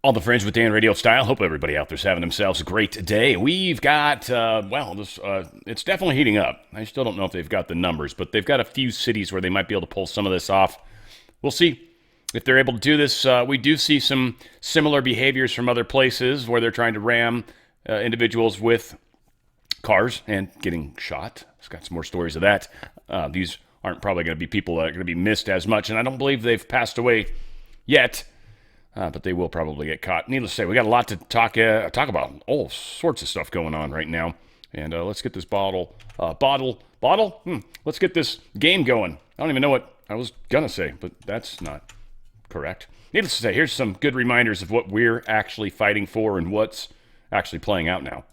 All the Fringe with Dan RadioStyle. Hope everybody out there's having themselves a great day. We've got, it's definitely heating up. I still don't know if they've got the numbers, but they've got a few cities where they might be able to pull some of this off. We'll see if they're able to do this. We do see some similar behaviors from other places where they're trying to ram individuals with cars and getting shot. I've got some more stories of that. These aren't probably going to be people that are going to be missed as much, and I don't believe they've passed away yet. But they will probably get caught. Needless to say, we got a lot to talk about. All sorts of stuff going on right now. And let's get this let's get this game going. I don't even know what I was going to say, but that's not correct. Needless to say, here's some good reminders of what we're actually fighting for and what's actually playing out now.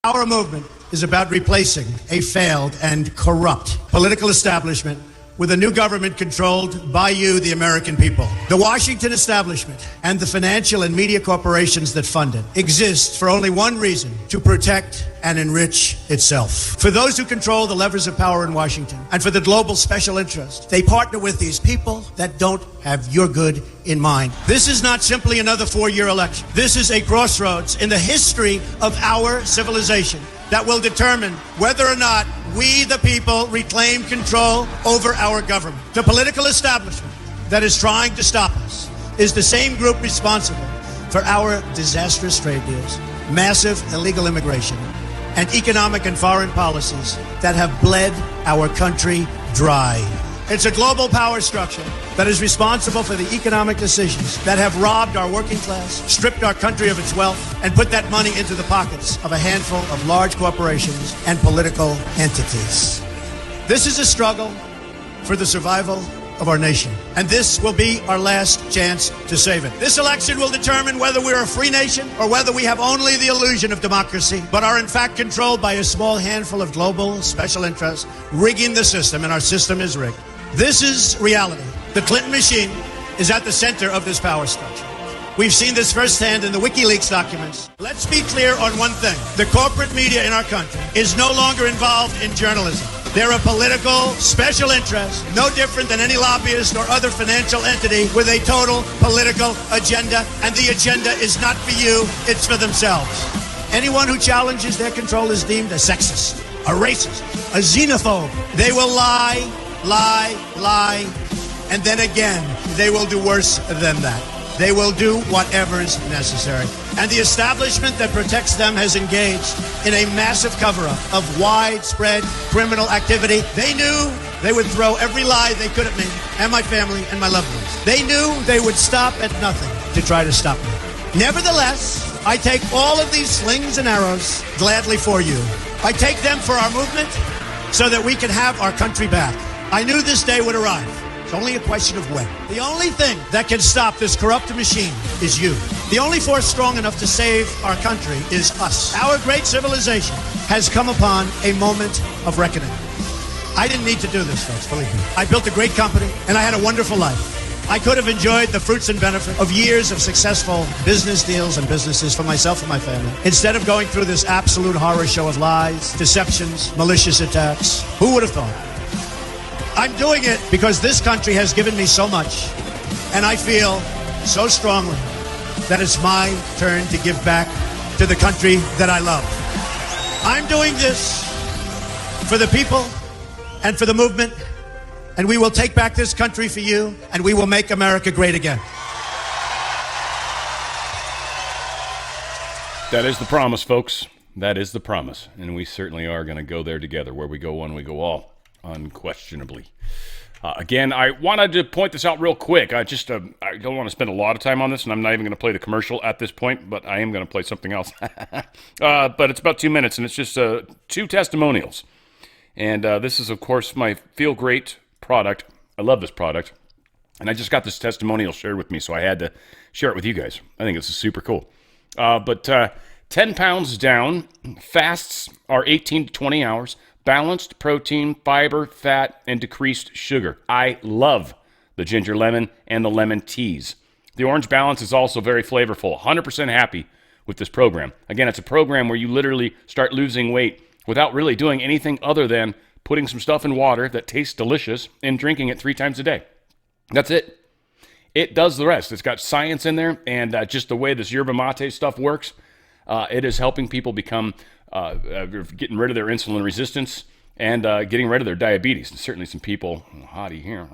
Our movement is about replacing a failed and corrupt political establishment with a new government controlled by you, the American people. The Washington establishment and the financial and media corporations that fund it exist for only one reason: to protect and enrich itself. For those who control the levers of power in Washington and for the global special interest, they partner with these people that don't have your good in mind. This is not simply another 4-year election. This is a crossroads in the history of our civilization that will determine whether or not we, the people, reclaim control over our government. The political establishment that is trying to stop us is the same group responsible for our disastrous trade deals, massive illegal immigration, and economic and foreign policies that have bled our country dry. It's a global power structure that is responsible for the economic decisions that have robbed our working class, stripped our country of its wealth, and put that money into the pockets of a handful of large corporations and political entities. This is a struggle for the survival of our nation, and this will be our last chance to save it. This election will determine whether we're a free nation or whether we have only the illusion of democracy, but are in fact controlled by a small handful of global special interests rigging the system, and our system is rigged. This is reality. The Clinton machine is at the center of this power structure. We've seen this firsthand in the WikiLeaks documents. Let's be clear on one thing. The corporate media in our country is no longer involved in journalism. They're a political special interest, no different than any lobbyist or other financial entity with a total political agenda, and the agenda is not for you, it's for themselves. Anyone who challenges their control is deemed a sexist, a racist, a xenophobe. They will lie, and then again, they will do worse than that. They will do whatever is necessary. And the establishment that protects them has engaged in a massive cover-up of widespread criminal activity. They knew they would throw every lie they could at me and my family and my loved ones. They knew they would stop at nothing to try to stop me. Nevertheless, I take all of these slings and arrows gladly for you. I take them for our movement so that we can have our country back. I knew this day would arrive. It's only a question of when. The only thing that can stop this corrupt machine is you. The only force strong enough to save our country is us. Our great civilization has come upon a moment of reckoning. I didn't need to do this, folks, believe me. I built a great company, and I had a wonderful life. I could have enjoyed the fruits and benefits of years of successful business deals and businesses for myself and my family, instead of going through this absolute horror show of lies, deceptions, malicious attacks. Who would have thought? I'm doing it because this country has given me so much, and I feel so strongly that it's my turn to give back to the country that I love. I'm doing this for the people and for the movement, and we will take back this country for you, and we will make America great again. That is the promise, folks. That is the promise, and we certainly are going to go there together. Where we go one, we go all. Unquestionably. Again, I wanted to point this out real quick. I don't want to spend a lot of time on this, and I'm not even going to play the commercial at this point, but I am going to play something else. But it's about 2 minutes, and it's just 2 testimonials. And this is, of course, my Feel Great product. I love this product. And I just got this testimonial shared with me, so I had to share it with you guys. I think this is super cool. But 10 pounds down, fasts are 18 to 20 hours, balanced protein, fiber, fat, and decreased sugar. I love the ginger lemon and the lemon teas. The orange balance is also very flavorful. 100% happy with this program. Again, it's a program where you literally start losing weight without really doing anything other than putting some stuff in water that tastes delicious and drinking it 3 times a day. That's it. It does the rest. It's got science in there, and just the way this yerba mate stuff works, it is helping people become getting rid of their insulin resistance and getting rid of their diabetes. And certainly some people, hottie here,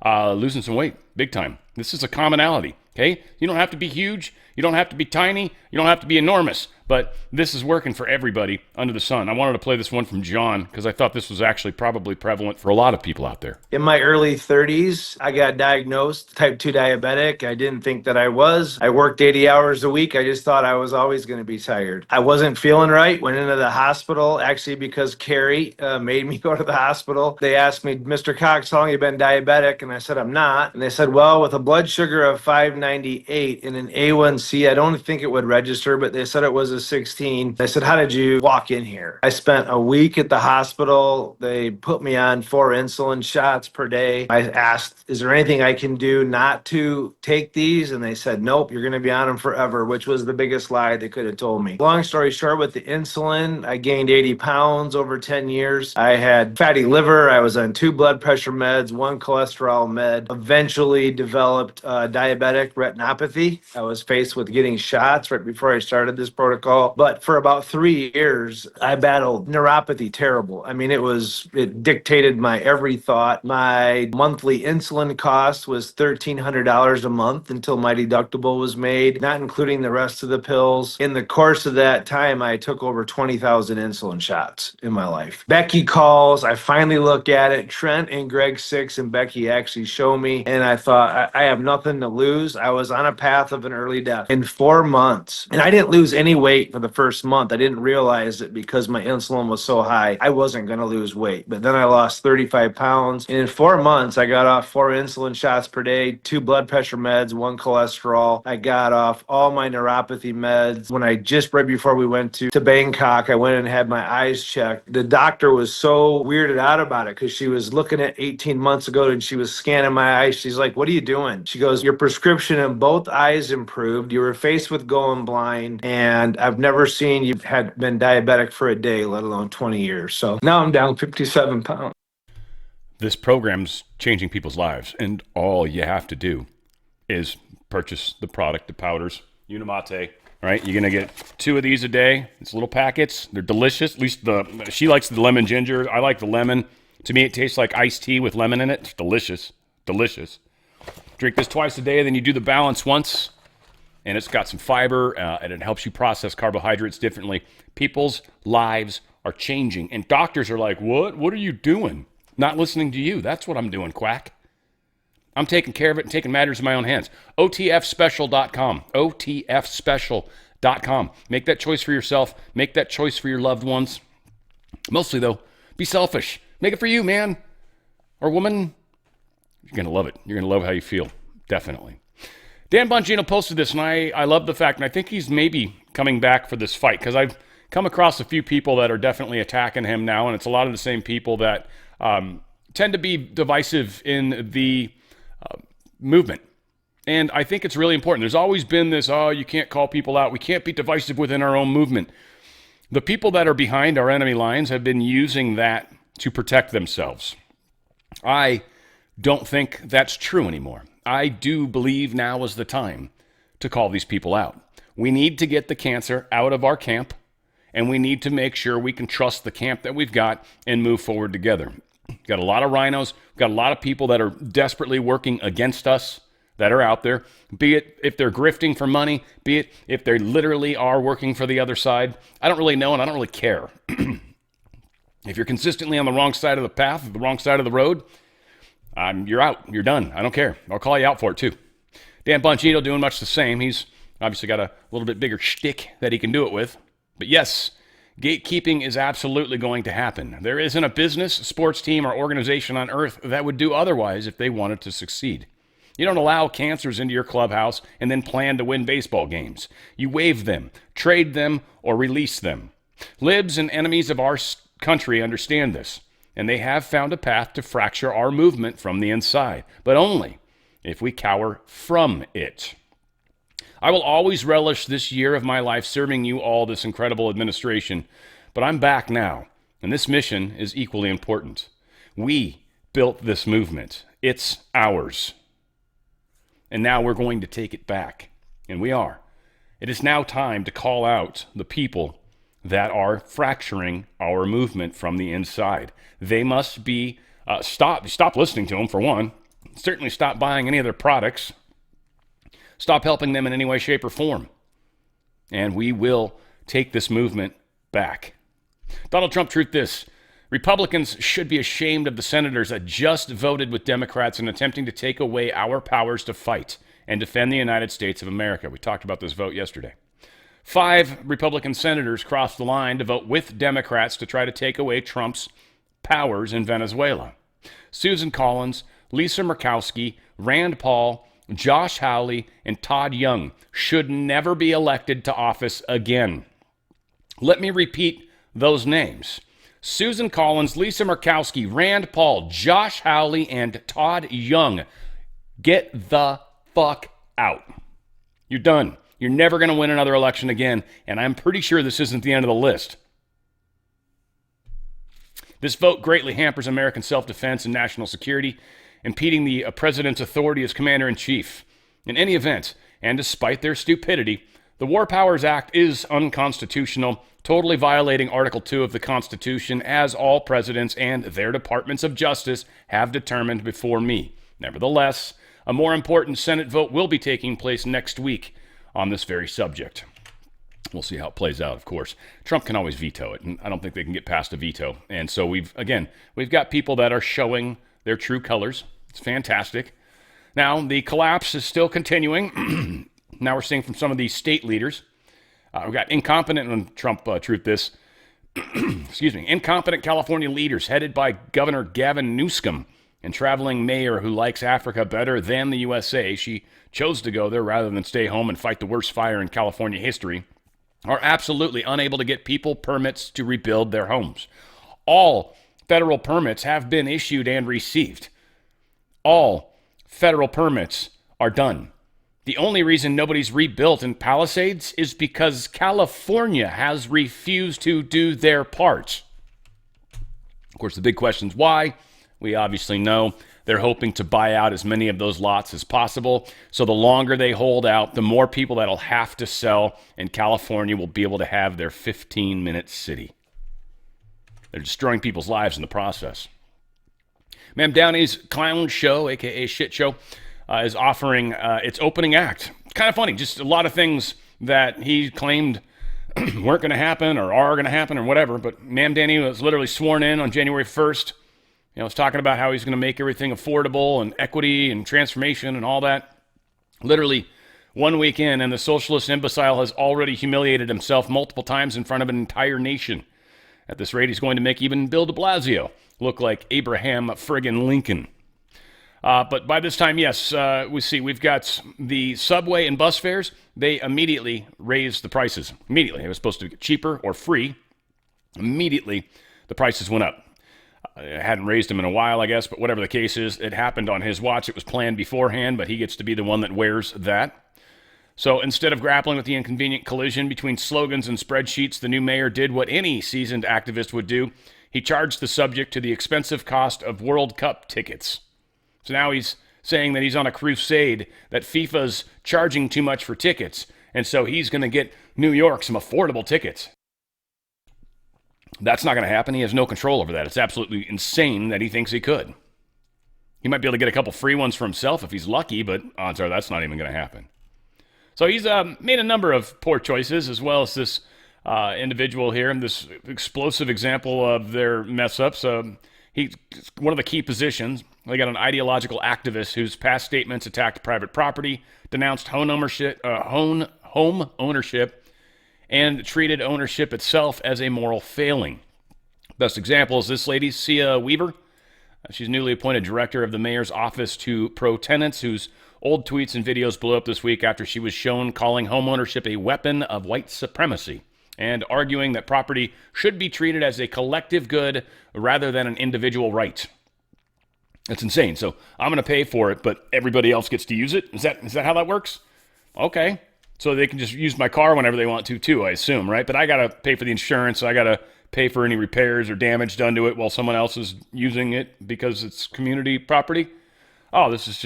wow, losing some weight, big time. This is a commonality, okay? You don't have to be huge. You don't have to be tiny. You don't have to be enormous. But this is working for everybody under the sun. I wanted to play this one from John because I thought this was actually probably prevalent for a lot of people out there. In my early 30s, I got diagnosed type 2 diabetic. I didn't think that I was. I worked 80 hours a week. I just thought I was always going to be tired. I wasn't feeling right. Went into the hospital, actually because Carrie made me go to the hospital. They asked me, Mr. Cox, how long have you been diabetic? And I said, I'm not. And they said, well, with a blood sugar of 598 and an A1C, I don't think it would register, but they said it was a 16. I said, how did you walk in here? I spent a week at the hospital. They put me on 4 insulin shots per day. I asked, is there anything I can do not to take these? And they said, nope, you're going to be on them forever, which was the biggest lie they could have told me. Long story short, with the insulin, I gained 80 pounds over 10 years. I had fatty liver. I was on 2 blood pressure meds, 1 cholesterol med, eventually developed diabetic retinopathy. I was faced with getting shots right before I started this protocol. But for about 3 years, I battled neuropathy terrible. I mean, it dictated my every thought. My monthly insulin cost was $1,300 a month until my deductible was made, not including the rest of the pills. In the course of that time, I took over 20,000 insulin shots in my life. Becky calls. I finally look at it. Trent and Greg Six and Becky actually show me. And I thought, I have nothing to lose. I was on a path of an early death in 4 months. And I didn't lose any weight for the first month. I didn't realize that because my insulin was so high, I wasn't going to lose weight. But then I lost 35 pounds. And in 4 months, I got off 4 insulin shots per day, 2 blood pressure meds, 1 cholesterol. I got off all my neuropathy meds. When right before we went to Bangkok, I went and had my eyes checked. The doctor was so weirded out about it because she was looking at 18 months ago and she was scanning my eyes. She's like, what are you doing? She goes, your prescription in both eyes improved. You were faced with going blind, and I've never seen you had been diabetic for a day, let alone 20 years. So now I'm down 57 pounds. This program's changing people's lives, and all you have to do is purchase the product, the powders, Unimate, right? You're going to get 2 of these a day. It's little packets. They're delicious. At least she likes the lemon ginger. I like the lemon. To me, it tastes like iced tea with lemon in it. It's delicious. Delicious. Drink this twice a day, then you do the balance once. And it's got some fiber, and it helps you process carbohydrates differently. People's lives are changing. And doctors are like, what? What are you doing? Not listening to you. That's what I'm doing, quack. I'm taking care of it and taking matters in my own hands. OTFspecial.com. OTFspecial.com. Make that choice for yourself. Make that choice for your loved ones. Mostly, though, be selfish. Make it for you, man. Or woman. You're going to love it. You're going to love how you feel. Definitely. Dan Bongino posted this, and I love the fact, and I think he's maybe coming back for this fight, because I've come across a few people that are definitely attacking him now, and it's a lot of the same people that tend to be divisive in the movement. And I think it's really important. There's always been this, you can't call people out. We can't be divisive within our own movement. The people that are behind our enemy lines have been using that to protect themselves. I don't think that's true anymore. I do believe now is the time to call these people out. We need to get the cancer out of our camp, and we need to make sure we can trust the camp that we've got and move forward together. We've got a lot of rhinos. We've got a lot of people that are desperately working against us that are out there, be it if they're grifting for money, be it if they literally are working for the other side. I don't really know, and I don't really care. If you're consistently on the wrong side of the path, the wrong side of the road, you're out. You're done. I don't care. I'll call you out for it, too. Dan Bongino doing much the same. He's obviously got a little bit bigger shtick that he can do it with. But yes, gatekeeping is absolutely going to happen. There isn't a business, sports team, or organization on earth that would do otherwise if they wanted to succeed. You don't allow cancers into your clubhouse and then plan to win baseball games. You waive them, trade them, or release them. Libs and enemies of our country understand this, and they have found a path to fracture our movement from the inside, but only if we cower from it. I will always relish this year of my life serving you all, this incredible administration, but I'm back now, and this mission is equally important. We built this movement. It's ours. and now we're going to take it back. And we are. It is now time to call out the people that are fracturing our movement from the inside. They must be stop listening to them, for one. Certainly stop buying any of their products. Stop helping them in any way, shape, or form. And we will take this movement back. Donald Trump, truth this. Republicans should be ashamed of the senators that just voted with Democrats in attempting to take away our powers to fight and defend the United States of America. We talked about this vote yesterday. 5 Republican senators crossed the line to vote with Democrats to try to take away Trump's powers in Venezuela. Susan Collins, Lisa Murkowski, Rand Paul, Josh Hawley, and Todd Young should never be elected to office again. Let me repeat those names. Susan Collins, Lisa Murkowski, Rand Paul, Josh Hawley, and Todd Young. Get the fuck out. You're done. You're never going to win another election again, and I'm pretty sure this isn't the end of the list. This vote greatly hampers American self-defense and national security, impeding the president's authority as commander-in-chief. In any event, and despite their stupidity, the War Powers Act is unconstitutional, totally violating Article 2 of the Constitution, as all presidents and their departments of justice have determined before me. Nevertheless, a more important Senate vote will be taking place next week on this very subject. We'll see how it plays out, of course. Trump can always veto it, and I don't think they can get past a veto. And so we've got people that are showing their true colors. It's fantastic. Now, the collapse is still continuing. Now we're seeing from some of these state leaders. We've got incompetent, and Trump, truth this, incompetent California leaders headed by Governor Gavin Newsom and traveling mayor who likes Africa better than the USA. She chose to go there rather than stay home and fight the worst fire in California history. Are absolutely unable to get people permits to rebuild their homes. All federal permits have been issued and received. All federal permits are done. The only reason nobody's rebuilt in Palisades is because California has refused to do their part. Of course, the big question is why. We obviously know they're hoping to buy out as many of those lots as possible. So the longer they hold out, the more people that'll have to sell, and California will be able to have their 15-minute city. They're destroying people's lives in the process. Ma'am Downey's clown show, a.k.a. shit show, is offering its opening act. Kind of funny, just a lot of things that he claimed weren't going to happen or are going to happen or whatever. But Ma'am Downey was literally sworn in on January 1st. Was talking about how he's going to make everything affordable and equity and transformation and all that. Literally 1 week in, and the socialist imbecile has already humiliated himself multiple times in front of an entire nation. At this rate, he's going to make even Bill de Blasio look like Abraham friggin' Lincoln. But by this time, yes, we've got the subway and bus fares. They immediately raised the prices. Immediately. It was supposed to be cheaper or free. Immediately, the prices went up. It hadn't raised them in a while, I guess, but whatever the case is, it happened on his watch. It was planned beforehand, but he gets to be the one that wears that. So instead of grappling with the inconvenient collision between slogans and spreadsheets, the new mayor did what any seasoned activist would do. He charged the subject to the expensive cost of World Cup tickets. So now he's saying that he's on a crusade, that FIFA's charging too much for tickets, and so he's going to get New York some affordable tickets. That's not going to happen. He has no control over that. It's absolutely insane that he thinks he could. He might be able to get a couple free ones for himself if he's lucky, but odds are that's not even going to happen. So he's made a number of poor choices, as well as this individual here, and this explosive example of their mess-ups. He's one of the key positions. They got an ideological activist whose past statements attacked private property, denounced home ownership, and treated ownership itself as a moral failing. Best example is this lady, Sia Weaver. She's newly appointed director of the mayor's office to pro-tenants, whose old tweets and videos blew up this week after she was shown calling homeownership a weapon of white supremacy and arguing that property should be treated as a collective good rather than an individual right. That's insane. So I'm going to pay for it, but everybody else gets to use it? Is that how that works? Okay. So they can just use my car whenever they want to, too, I assume, right? But I got to pay for the insurance. I got to pay for any repairs or damage done to it while someone else is using it because it's community property. Oh, this is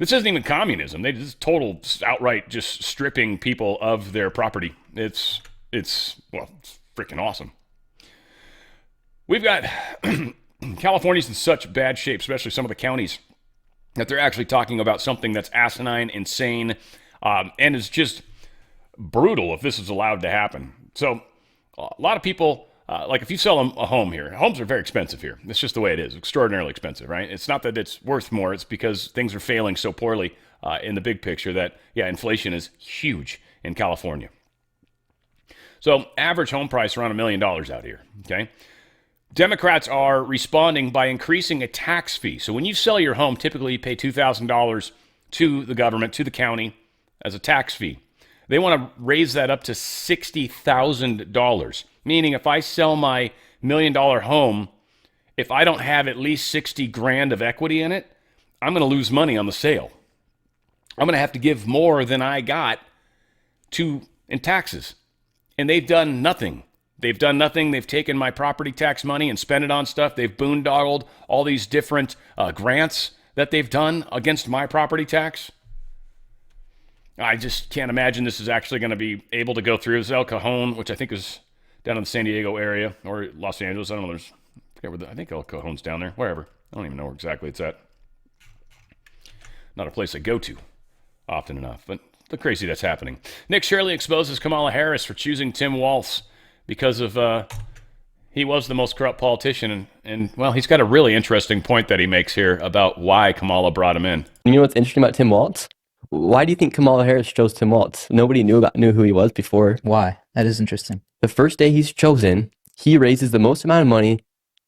This isn't even communism. They just total outright just stripping people of their property. It's freaking awesome. We've got California's in such bad shape, especially some of the counties, that they're actually talking about something that's asinine, insane, and is just brutal if this is allowed to happen. So a lot of people, like if you sell a home here, homes are very expensive here. It's just the way it is, extraordinarily expensive, right? It's not that it's worth more. It's because things are failing so poorly in the big picture that, inflation is huge in California. So average home price around $1 million out here, okay? Democrats are responding by increasing a tax fee. So when you sell your home, typically you pay $2,000 to the government, to the county, as a tax fee. They want to raise that up to $60,000, meaning if I sell my $1 million home, if I don't have at least 60 grand of equity in it, I'm going to lose money on the sale. I'm going to have to give more than I got in taxes. And they've done nothing. They've done nothing. They've taken my property tax money and spent it on stuff. They've boondoggled all these different grants that they've done against my property tax. I just can't imagine this is actually going to be able to go through. This El Cajon, which I think is down in the San Diego area, or Los Angeles. I don't know. I think El Cajon's down there. Wherever. I don't even know where exactly it's at. Not a place I go to often enough, but the crazy that's happening. Nick Shirley exposes Kamala Harris for choosing Tim Walz because of he was the most corrupt politician. And he's got a really interesting point that he makes here about why Kamala brought him in. You know what's interesting about Tim Walz? Why do you think Kamala Harris chose Tim Walz? Nobody knew who he was before. Why? That is interesting. The first day he's chosen, he raises the most amount of money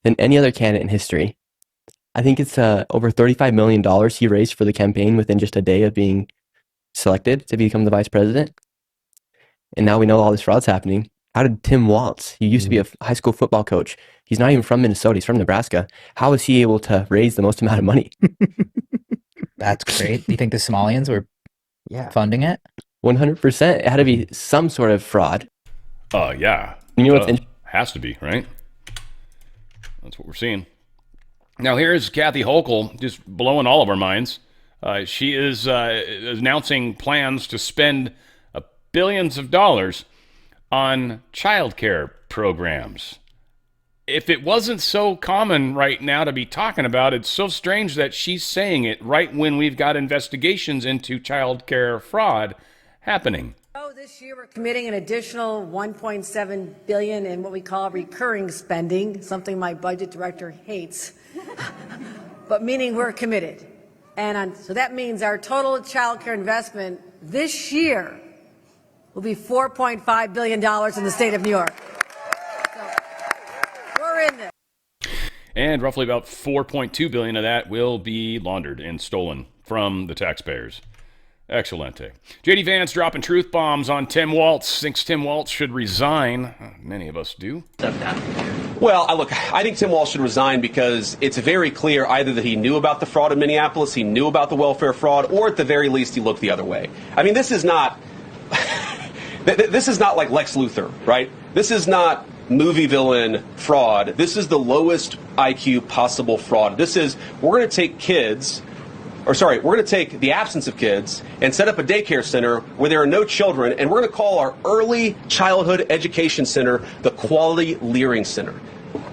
than any other candidate in history. I think it's over $35 million he raised for the campaign within just a day of being selected to become the vice president. And now we know all this fraud's happening. How did Tim Walz, he used to be a high school football coach. He's not even from Minnesota. He's from Nebraska. How was he able to raise the most amount of money? That's great. Do you think the Somalians were funding it? 100%. It had to be some sort of fraud. Yeah. You know what's has to be, right? That's what we're seeing. Now here's Kathy Hochul just blowing all of our minds. She is announcing plans to spend billions of dollars on childcare programs. If it wasn't so common right now to be talking about, it's so strange that she's saying it right when we've got investigations into childcare fraud happening. This year we're committing an additional $1.7 billion in what we call recurring spending, something my budget director hates, but meaning we're committed. And so that means our total childcare investment this year will be $4.5 billion in the state of New York. So we're in this. And roughly about $4.2 billion of that will be laundered and stolen from the taxpayers. Excelente. J.D. Vance dropping truth bombs on Tim Walz. Thinks Tim Walz should resign. Many of us do. Well, I think Tim Walz should resign because it's very clear either that he knew about the fraud in Minneapolis, he knew about the welfare fraud, or at the very least he looked the other way. I mean, this is not like Lex Luthor, right? This is not movie villain fraud. This is the lowest IQ possible fraud. We're going to take we're going to take the absence of kids and set up a daycare center where there are no children, and we're going to call our early childhood education center the Quality Learning Center.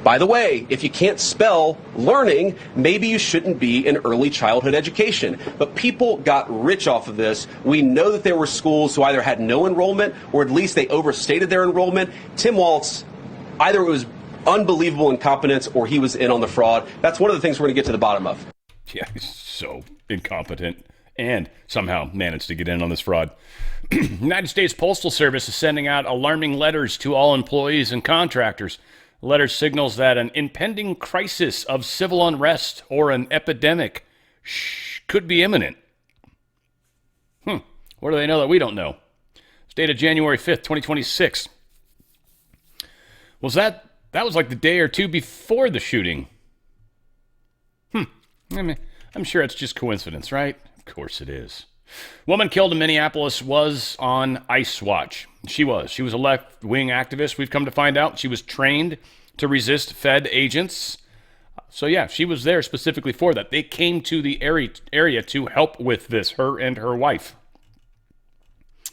By the way, if you can't spell learning, maybe you shouldn't be in early childhood education. But people got rich off of this. We know that there were schools who either had no enrollment or at least they overstated their enrollment. Tim Walz, either it was unbelievable incompetence or he was in on the fraud. That's one of the things we're going to get to the bottom of. Yeah, he's so incompetent and somehow managed to get in on this fraud. United States Postal Service is sending out alarming letters to all employees and contractors. The letter signals that an impending crisis of civil unrest or an epidemic could be imminent. What do they know that we don't know? It's dated January 5th, 2026. That was like the day or two before the shooting. I'm sure it's just coincidence, right? Of course it is. Woman killed in Minneapolis was on ICE watch. She was a left-wing activist, we've come to find out. She was trained to resist Fed agents. So yeah, she was there specifically for that. They came to the area to help with this, her and her wife.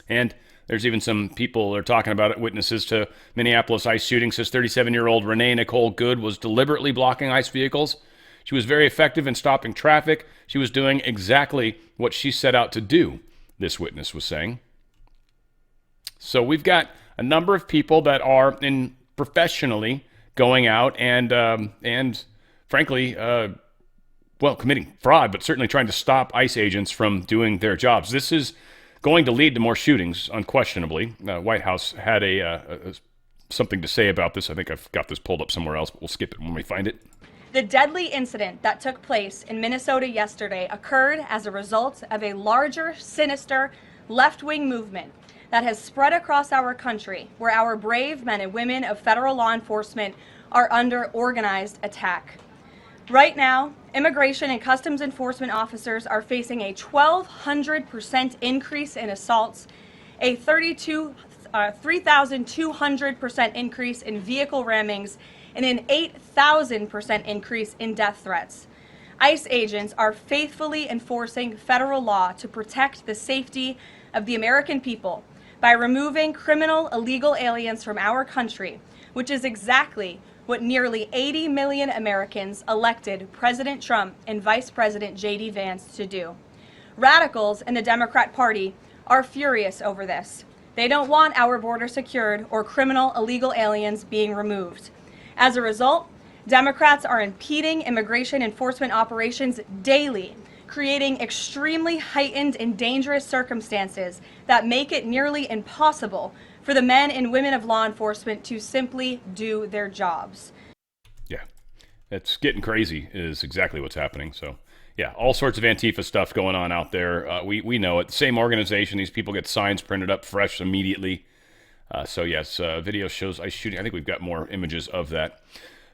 And there's even some people that are talking about it. Witnesses to Minneapolis ICE shooting says 37-year-old Renee Nicole Good was deliberately blocking ICE vehicles. She was very effective in stopping traffic. She was doing exactly what she set out to do, this witness was saying. So we've got a number of people that are professionally going out and frankly, committing fraud, but certainly trying to stop ICE agents from doing their jobs. This is going to lead to more shootings, unquestionably. White House had something to say about this. I think I've got this pulled up somewhere else, but we'll skip it when we find it. The deadly incident that took place in Minnesota yesterday occurred as a result of a larger, sinister, left-wing movement that has spread across our country, where our brave men and women of federal law enforcement are under organized attack. Right now, immigration and customs enforcement officers are facing a 1,200% increase in assaults, a 3,200% increase in vehicle rammings, and an 8,000% increase in death threats. ICE agents are faithfully enforcing federal law to protect the safety of the American people by removing criminal illegal aliens from our country, which is exactly what nearly 80 million Americans elected President Trump and Vice President J.D. Vance to do. Radicals in the Democrat Party are furious over this. They don't want our border secured or criminal illegal aliens being removed. As a result, Democrats are impeding immigration enforcement operations daily, creating extremely heightened and dangerous circumstances that make it nearly impossible for the men and women of law enforcement to simply do their jobs. Yeah, it's getting crazy is exactly what's happening. So, yeah, all sorts of Antifa stuff going on out there. We know it. Same organization. These people get signs printed up fresh immediately. So, yes, video shows ICE shooting. I think we've got more images of that.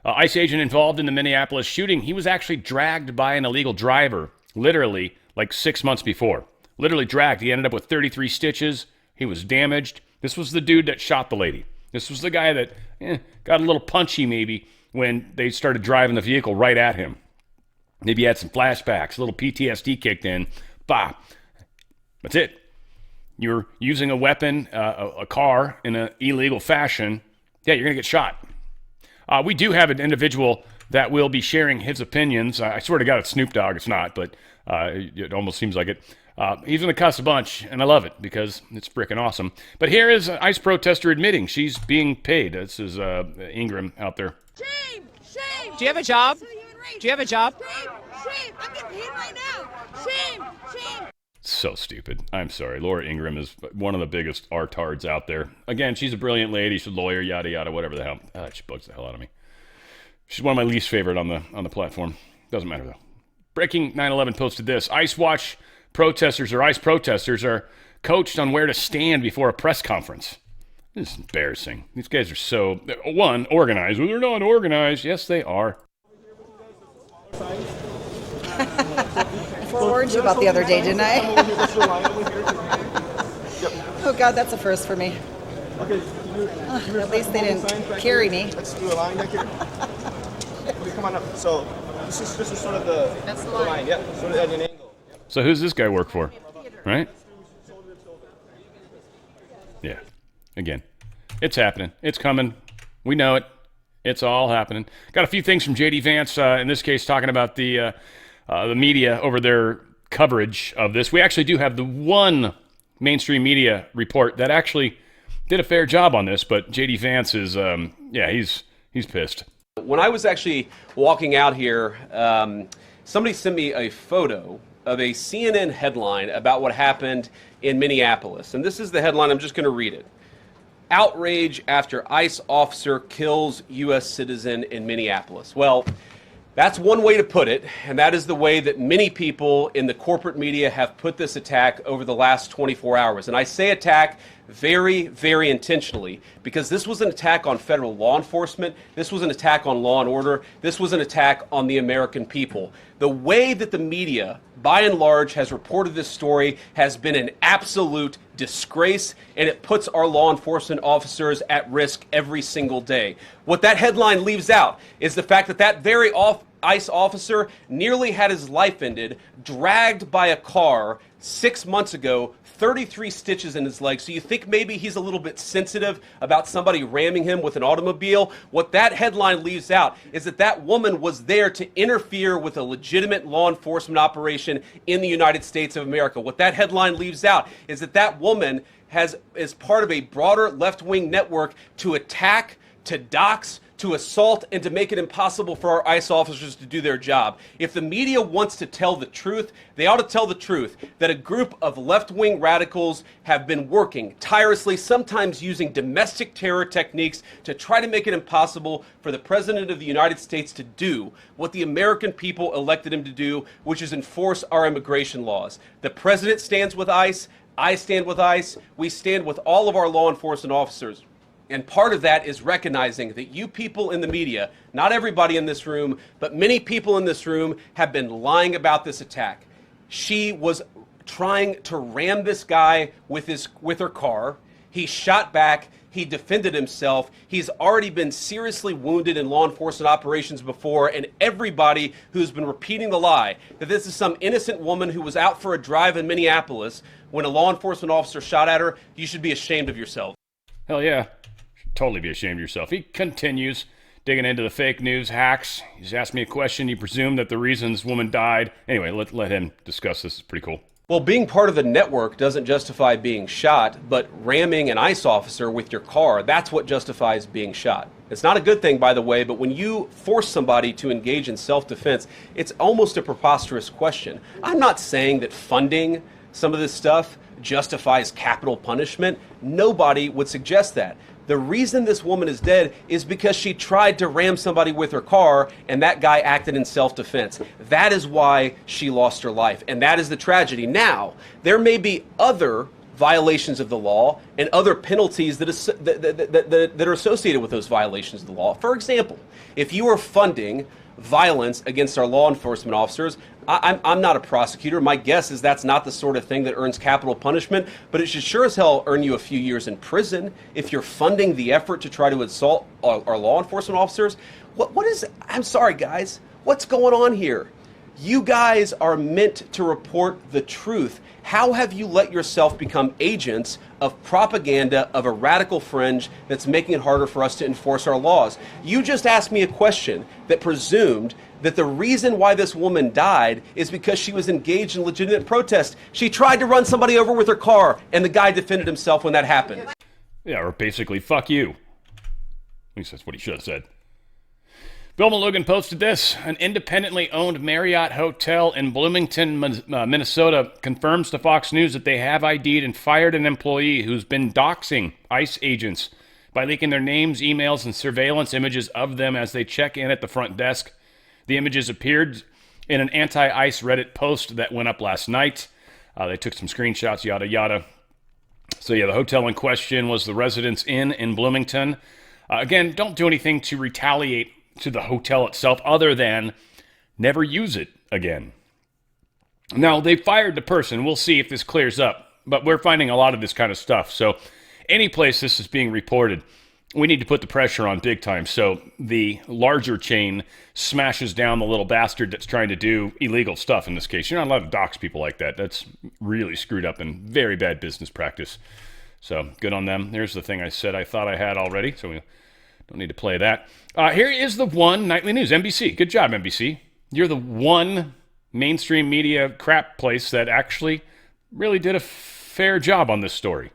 ICE agent involved in the Minneapolis shooting, he was actually dragged by an illegal driver, literally like 6 months before. Literally dragged. He ended up with 33 stitches. He was damaged. This was the dude that shot the lady. This was the guy that got a little punchy maybe when they started driving the vehicle right at him. Maybe he had some flashbacks, a little PTSD kicked in. Bah. That's it. You're using a weapon, a car, in an illegal fashion. Yeah, you're going to get shot. We do have an individual that will be sharing his opinions. I swear to God it's Snoop Dogg. It's not, but it almost seems like it. He's going to cuss a bunch, and I love it because it's freaking awesome. But here is an ICE protester admitting she's being paid. This is Ingram out there. Shame! Shame! Do you have a job? Do you have a job? Shame! Shame! I'm getting paid right now! Shame! Shame! So stupid. I'm sorry. Laura Ingram is one of the biggest artards out there. Again, she's a brilliant lady. She's a lawyer, yada, yada, whatever the hell. She bugs the hell out of me. She's one of my least favorite on the platform. Doesn't matter, though. Breaking 9/11 posted this. ICE protesters are coached on where to stand before a press conference. This is embarrassing. These guys are so, one, organized. Well, they're not organized. Yes, they are. I forewarned you about the other day, didn't I? Oh, God, that's a first for me. Okay. At least they didn't carry me. Let's do a line back here. Okay, come on up. So this is sort of the line. Yep. Sort of at an angle. So who's this guy work for? Right? Yeah. Again, it's happening. It's coming. We know it. It's all happening. Got a few things from J.D. Vance, in this case, talking about the media over their coverage of this. We actually do have the one mainstream media report that actually did a fair job on this, but J.D. Vance is, he's pissed. When I was actually walking out here, somebody sent me a photo of a CNN headline about what happened in Minneapolis. And this is the headline. I'm just going to read it. Outrage after ICE officer kills U.S. citizen in Minneapolis. Well, that's one way to put it, and that is the way that many people in the corporate media have put this attack over the last 24 hours. And I say attack very, very intentionally, because this was an attack on federal law enforcement. This was an attack on law and order. This was an attack on the American people. The way that the media, by and large, has reported this story has been an absolute disgrace, and it puts our law enforcement officers at risk every single day. What that headline leaves out is the fact that that very ICE officer nearly had his life ended, dragged by a car 6 months ago, 33 stitches in his leg. So you think maybe he's a little bit sensitive about somebody ramming him with an automobile? What that headline leaves out is that that woman was there to interfere with a legitimate law enforcement operation in the United States of America. What that headline leaves out is that that woman is part of a broader left-wing network to attack, to dox, to assault, and to make it impossible for our ICE officers to do their job. If the media wants to tell the truth, they ought to tell the truth that a group of left-wing radicals have been working tirelessly, sometimes using domestic terror techniques to try to make it impossible for the President of the United States to do what the American people elected him to do, which is enforce our immigration laws. The President stands with ICE. I stand with ICE. We stand with all of our law enforcement officers. And part of that is recognizing that you people in the media, not everybody in this room, but many people in this room have been lying about this attack. She was trying to ram this guy with her car. He shot back. He defended himself. He's already been seriously wounded in law enforcement operations before, and everybody who's been repeating the lie that this is some innocent woman who was out for a drive in Minneapolis when a law enforcement officer shot at her, you should be ashamed of yourself. Hell yeah. Totally be ashamed of yourself. He continues digging into the fake news hacks. He's asked me a question. He presumed that the reason this woman died. Anyway, let him discuss this. It's pretty cool. Well, being part of the network doesn't justify being shot, but ramming an ICE officer with your car, that's what justifies being shot. It's not a good thing, by the way, but when you force somebody to engage in self-defense, it's almost a preposterous question. I'm not saying that funding some of this stuff justifies capital punishment. Nobody would suggest that. The reason this woman is dead is because she tried to ram somebody with her car and that guy acted in self-defense. That is why she lost her life, and that is the tragedy. Now, there may be other violations of the law and other penalties that are associated with those violations of the law. For example, if you are funding violence against our law enforcement officers, I'm not a prosecutor. My guess is that's not the sort of thing that earns capital punishment, but it should sure as hell earn you a few years in prison if you're funding the effort to try to assault our law enforcement officers. What is, I'm sorry guys, what's going on here? You guys are meant to report the truth. How have you let yourself become agents of propaganda of a radical fringe that's making it harder for us to enforce our laws? You just asked me a question that presumed that the reason why this woman died is because she was engaged in legitimate protest. She tried to run somebody over with her car, and the guy defended himself when that happened. Yeah, or basically, fuck you. At least that's what he should have said. Bill Malugin posted this. An independently owned Marriott hotel in Bloomington, Minnesota confirms to Fox News that they have ID'd and fired an employee who's been doxing ICE agents by leaking their names, emails, and surveillance images of them as they check in at the front desk. The images appeared in an anti-ICE Reddit post that went up last night. They took some screenshots, yada, yada. So yeah, the hotel in question was the Residence Inn in Bloomington. Again, don't do anything to retaliate to the hotel itself other than never use it again. Now, they fired the person. We'll see if this clears up. But we're finding a lot of this kind of stuff. So any place this is being reported, we need to put the pressure on big time so the larger chain smashes down the little bastard that's trying to do illegal stuff in this case. You're not allowed to dox people like that. That's really screwed up and very bad business practice. So good on them. There's the thing I said I thought I had already, so we don't need to play that. Here is the one nightly news, NBC. Good job, NBC. You're the one mainstream media crap place that actually really did a fair job on this story.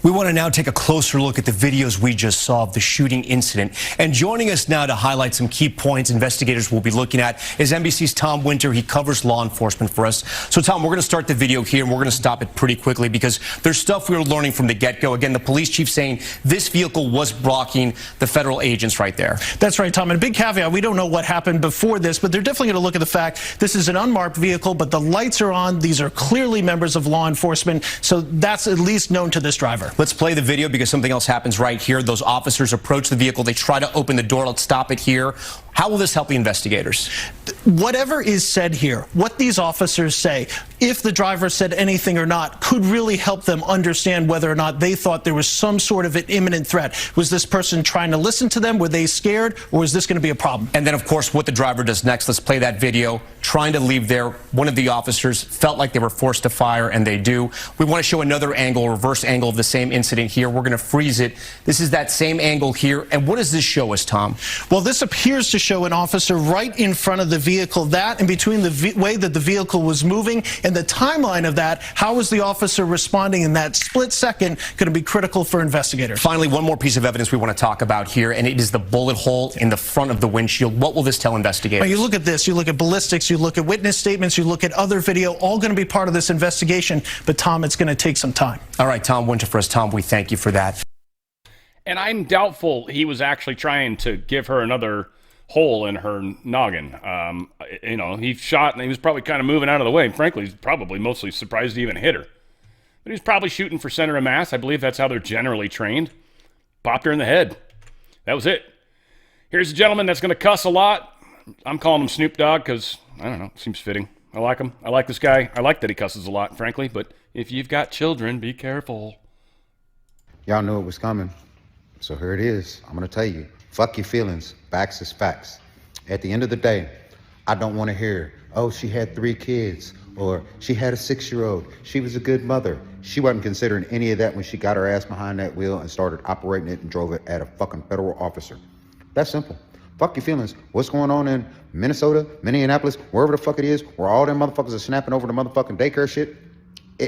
We want to now take a closer look at the videos we just saw of the shooting incident. And joining us now to highlight some key points investigators will be looking at is NBC's Tom Winter. He covers law enforcement for us. So, Tom, we're going to start the video here, and we're going to stop it pretty quickly because there's stuff we were learning from the get-go. Again, the police chief saying this vehicle was blocking the federal agents right there. That's right, Tom. And a big caveat, we don't know what happened before this, but they're definitely going to look at the fact this is an unmarked vehicle, but the lights are on. These are clearly members of law enforcement, so that's at least known to this driver. Let's play the video because something else happens right here. Those officers approach the vehicle. They try to open the door. Let's stop it here. How will this help the investigators? whatever is said here, what these officers say, if the driver said anything or not, could really help them understand whether or not they thought there was some sort of an imminent threat. Was this person trying to listen to them? Were they scared? Or was this going to be a problem? And then, of course, what the driver does next. Let's play that video. Trying to leave there. One of the officers felt like they were forced to fire, and they do. We want to show another angle, reverse angle of the same incident here. We're going to freeze it. This is that same angle here. And what does this show us, Tom? Well, this appears to show an officer right in front of the vehicle. That, and between the way that the vehicle was moving and the timeline of that, how was the officer responding in that split second going to be critical for investigators. Finally, one more piece of evidence we want to talk about here, and it is the bullet hole in the front of the windshield. What will this tell investigators? Now, you look at this, you look at ballistics, you look at witness statements, you look at other video, all going to be part of this investigation. But, Tom, it's going to take some time. All right, Tom Winter for us. Tom, we thank you for that. And I'm doubtful he was actually trying to give her another hole in her noggin. You know, he shot and he was probably kind of moving out of the way. Frankly, he's probably mostly surprised he even hit her. But he was probably shooting for center of mass. I believe that's how they're generally trained. Popped her in the head. That was it. Here's a gentleman that's going to cuss a lot. I'm calling him Snoop Dogg because, I don't know, seems fitting. I like him. I like this guy. I like that he cusses a lot, frankly. But if you've got children, be careful. Y'all knew it was coming. So here it is. I'm going to tell you. Fuck your feelings. Facts is facts. At the end of the day, I don't want to hear, oh, she had 3 kids, or she had a 6-year-old. She was a good mother. She wasn't considering any of that when she got her ass behind that wheel and started operating it and drove it at a fucking federal officer. That's simple. Fuck your feelings. What's going on in Minnesota, Minneapolis, wherever the fuck it is, where all them motherfuckers are snapping over the motherfucking daycare shit?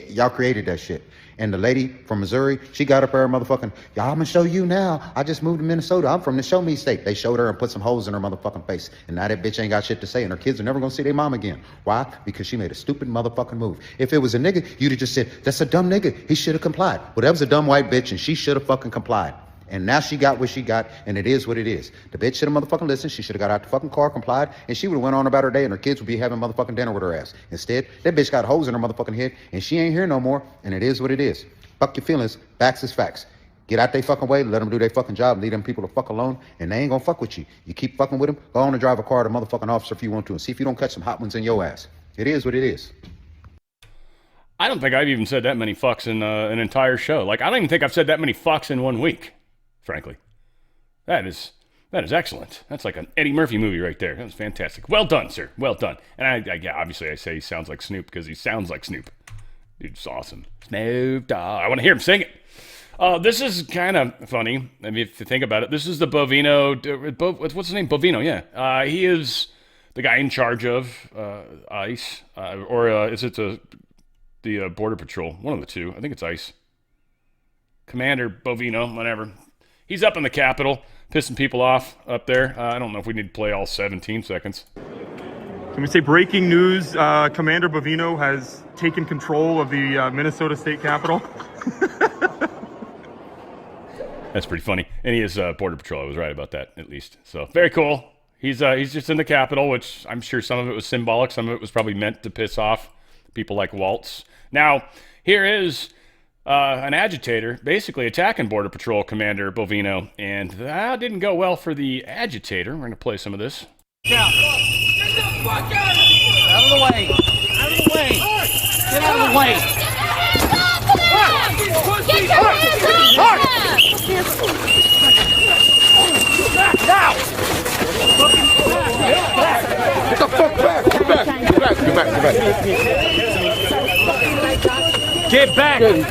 Y'all created that shit. And the lady from Missouri, she got up there motherfucking, y'all, I'm gonna show you now. I just moved to Minnesota. I'm from the show me state. They showed her and put some holes in her motherfucking face. And now that bitch ain't got shit to say. And her kids are never gonna see their mom again. Why? Because she made a stupid motherfucking move. If it was a nigga, you'd have just said, that's a dumb nigga. He should have complied. Well, that was a dumb white bitch and she should have fucking complied. And now she got what she got, and it is what it is. The bitch should have motherfucking listened. She should have got out the fucking car, complied, and she would have went on about her day, and her kids would be having motherfucking dinner with her ass. Instead, that bitch got holes in her motherfucking head, and she ain't here no more, and it is what it is. Fuck your feelings. Facts is facts. Get out they fucking way, let them do their fucking job, leave them people to fuck alone, and they ain't gonna fuck with you. You keep fucking with them, go on and drive a car to a motherfucking officer if you want to, and see if you don't catch some hot ones in your ass. It is what it is. I don't think I've even said that many fucks in an entire show. Like, I don't even think I've said that many fucks in 1 week, frankly. That is excellent. That's like an Eddie Murphy movie right there. That was fantastic. Well done, sir. Well done. And yeah, obviously I say he sounds like Snoop because he sounds like Snoop. Dude's awesome. Snoop Dogg. I want to hear him sing it. This is kind of funny. I mean, if you think about it, this is the Bovino. What's his name? Bovino. Yeah. He is the guy in charge of ICE, or is it the Border Patrol? One of the two. I think it's ICE. Commander Bovino, whatever. He's up in the Capitol, pissing people off up there. I don't know if we need to play all 17 seconds. Can we say breaking news? Commander Bovino has taken control of the Minnesota State Capitol. That's pretty funny. And he is Border Patrol. I was right about that, at least. So, very cool. He's just in the Capitol, which I'm sure some of it was symbolic. Some of it was probably meant to piss off people like Waltz. Now, here is an agitator basically attacking Border Patrol Commander Bovino, and that didn't go well for the agitator. We're going to play some of this. Now, get the fuck out of here! Out of the way! Out of the way! Get out of the way! Get your hands off him! Now! Get the fuck back! Get back! Get back! Get back! Get back! Get back! Good.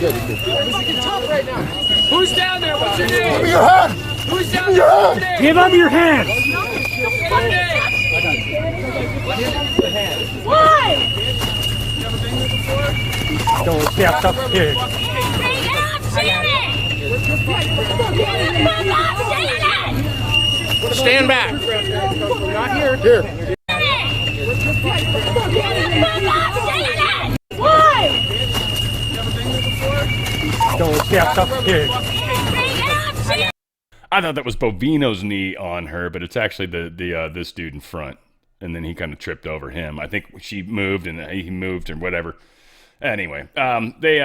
Who's down there? What's your name? Give me your hand! Who's down Give me there? your What's hand! your name? Give him your hand! What name? Why? Don't step up here. Stand back. Not here. Here. Why? Don't step up here. I thought that was Bovino's knee on her, but it's actually the this dude in front. And then he kind of tripped over him. I think she moved and he moved or whatever. Anyway, they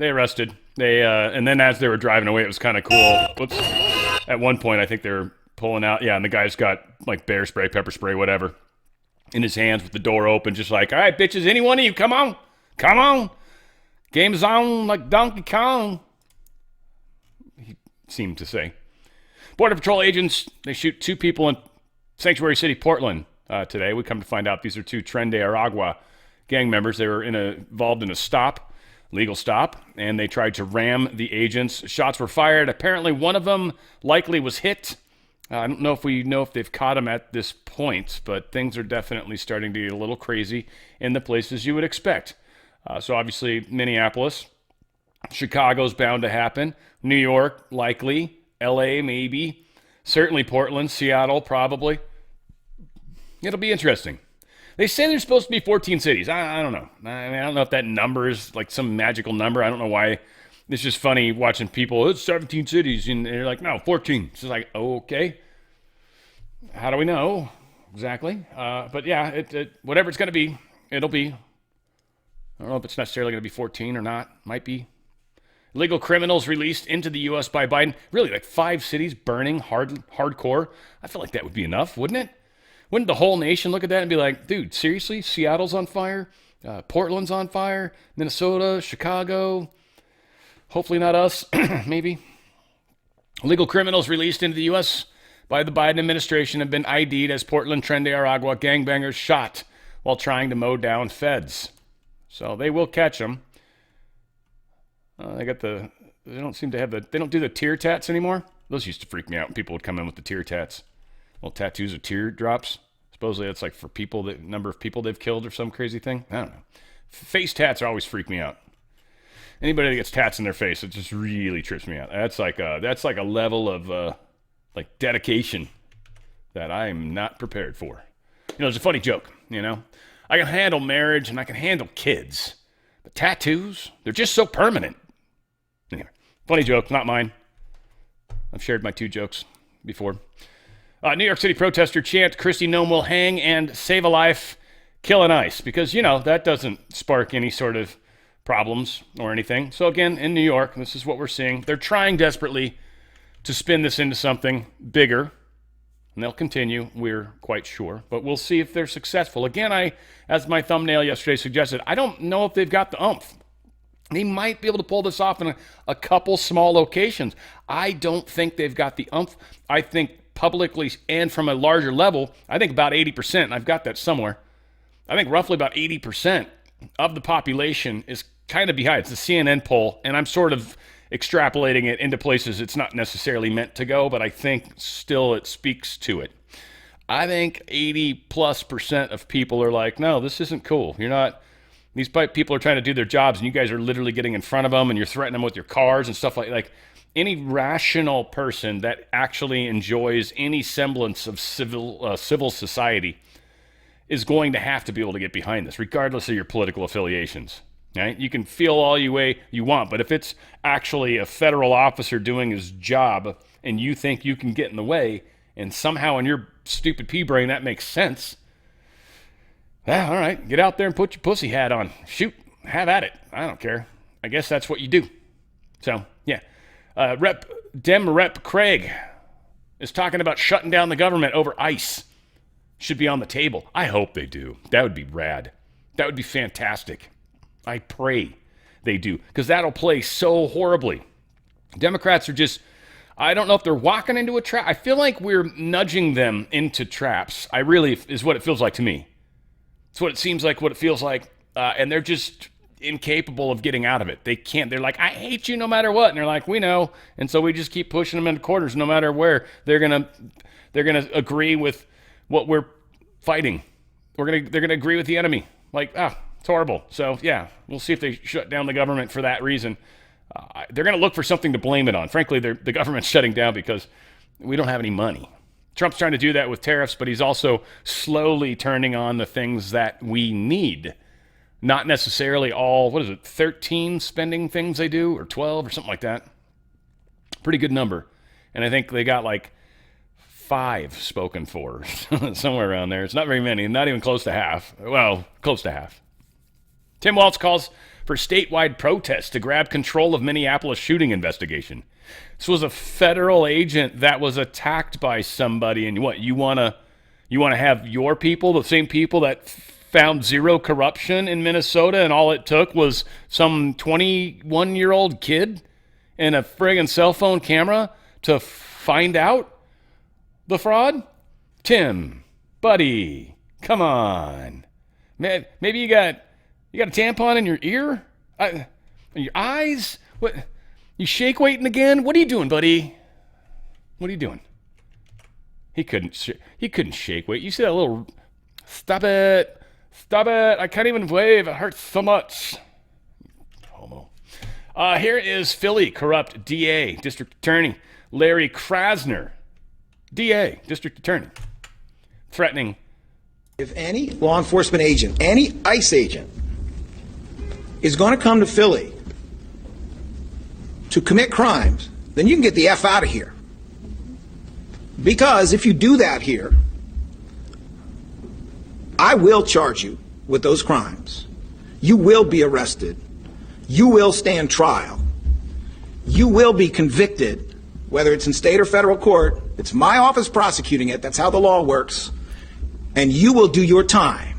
arrested. And then as they were driving away, it was kind of cool. Whoops. At one point, I think they were pulling out. Yeah, and the guy's got like bear spray, pepper spray, whatever. in his hands with the door open, just like, all right, bitches, any one of you, come on. Come on. Game's on like Donkey Kong, he seemed to say. Border Patrol agents, they shoot 2 people in Sanctuary City, Portland today. We come to find out these are 2 Tren de Aragua gang members. They were involved in a legal stop, and they tried to ram the agents. Shots were fired. Apparently one of them likely was hit. I don't know if they've caught him at this point, but things are definitely starting to get a little crazy in the places you would expect. So obviously Minneapolis, Chicago's bound to happen, New York likely, LA maybe, certainly Portland, Seattle probably. It'll be interesting. They say there's supposed to be 14 cities. I don't know. I don't know if that number is like some magical number. I don't know why. It's just funny watching people, it's 17 cities, and they're like, no, 14. It's just like, okay. How do we know exactly? But yeah, whatever it's going to be, it'll be. I don't know if it's necessarily going to be 14 or not. Might be. Illegal criminals released into the U.S. by Biden. Really, like 5 cities burning hardcore. I feel like that would be enough, wouldn't it? Wouldn't the whole nation look at that and be like, dude, seriously? Seattle's on fire? Portland's on fire? Minnesota? Chicago? Hopefully not us. Maybe. Illegal criminals released into the U.S. by the Biden administration have been ID'd as Portland Tren de Aragua gangbangers shot while trying to mow down feds. So they will catch them. They don't seem to have they don't do the tear tats anymore. Those used to freak me out when people would come in with the tear tats. Little tattoos of teardrops. Supposedly that's like for people, the number of people they've killed or some crazy thing. I don't know. Face tats always freak me out. Anybody that gets tats in their face, it just really trips me out. That's like a level of like dedication that I am not prepared for. It's a funny joke, I can handle marriage and I can handle kids. But tattoos, they're just so permanent. Anyway, funny joke, not mine. I've shared my 2 jokes before. New York City protester chant, Kristi Noem will hang and save a life, kill an ICE. Because, that doesn't spark any sort of problems or anything. So again, in New York, this is what we're seeing. They're trying desperately to spin this into something bigger. And they'll continue, we're quite sure. But we'll see if they're successful. Again, as my thumbnail yesterday suggested, I don't know if they've got the oomph. They might be able to pull this off in a couple small locations. I don't think they've got the oomph. I think publicly and from a larger level, I think about 80%, and I've got that somewhere. I think roughly about 80% of the population is kind of behind. It's a CNN poll, and I'm sort of extrapolating it into places it's not necessarily meant to go, but I think still it speaks to it. I think 80+% of people are like, no, this isn't cool. These people are trying to do their jobs, and you guys are literally getting in front of them, and you're threatening them with your cars and stuff like any rational person that actually enjoys any semblance of civil society is going to have to be able to get behind this, regardless of your political affiliations. Right? You can feel all you want, but if it's actually a federal officer doing his job and you think you can get in the way, and somehow in your stupid pea brain that makes sense, all right, get out there and put your pussy hat on. Shoot, have at it. I don't care. I guess that's what you do. So, yeah. Rep Craig is talking about shutting down the government over ICE. Should be on the table. I hope they do. That would be rad. That would be fantastic. I pray they do, because that'll play so horribly. Democrats are just, I don't know if they're walking into a trap. I feel like we're nudging them into traps. Is what it feels like to me. It's what it seems like, what it feels like. And they're just incapable of getting out of it. They can't. They're like, I hate you no matter what. And they're like, we know. And so we just keep pushing them into corners no matter where. They're gonna agree with what we're fighting. They're gonna agree with the enemy. It's horrible. So yeah, we'll see if they shut down the government for that reason. They're gonna look for something to blame it on. Frankly, the government's shutting down because we don't have any money. Trump's trying to do that with tariffs, but he's also slowly turning on the things that we need. Not necessarily all, 13 spending things they do, or 12 or something like that. Pretty good number. And I think they got 5 spoken for, somewhere around there. It's not very many, not even close to half. Well, close to half. Tim Walz calls for statewide protests to grab control of Minneapolis shooting investigation. This was a federal agent that was attacked by somebody, and you want You want to have your people, the same people that found zero corruption in Minnesota, and all it took was some 21-year-old kid and a friggin' cell phone camera to find out the fraud? Tim, buddy, come on. Maybe you got a tampon in your ear? In your eyes? What? You shake weighting again? What are you doing, buddy? What are you doing? He couldn't shake weight. You see that little, stop it. I can't even wave. It hurts so much. Homo. Here is Philly corrupt DA, District Attorney Larry Krasner, DA, District Attorney, threatening. If any law enforcement agent, any ICE agent, is going to come to Philly to commit crimes, then you can get the F out of here. Because if you do that here, I will charge you with those crimes. You will be arrested. You will stand trial. You will be convicted, whether it's in state or federal court. It's my office prosecuting it. That's how the law works. And you will do your time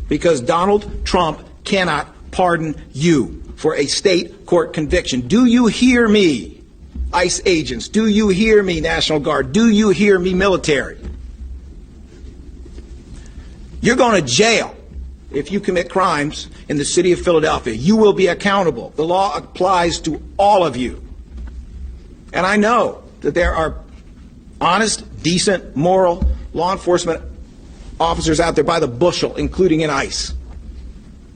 because Donald Trump cannot pardon you for a state court conviction. Do you hear me, ICE agents? Do you hear me, National Guard? Do you hear me, military? You're going to jail if you commit crimes in the city of Philadelphia. You will be accountable. The law applies to all of you. And I know that there are honest, decent, moral law enforcement officers out there by the bushel, including in ICE.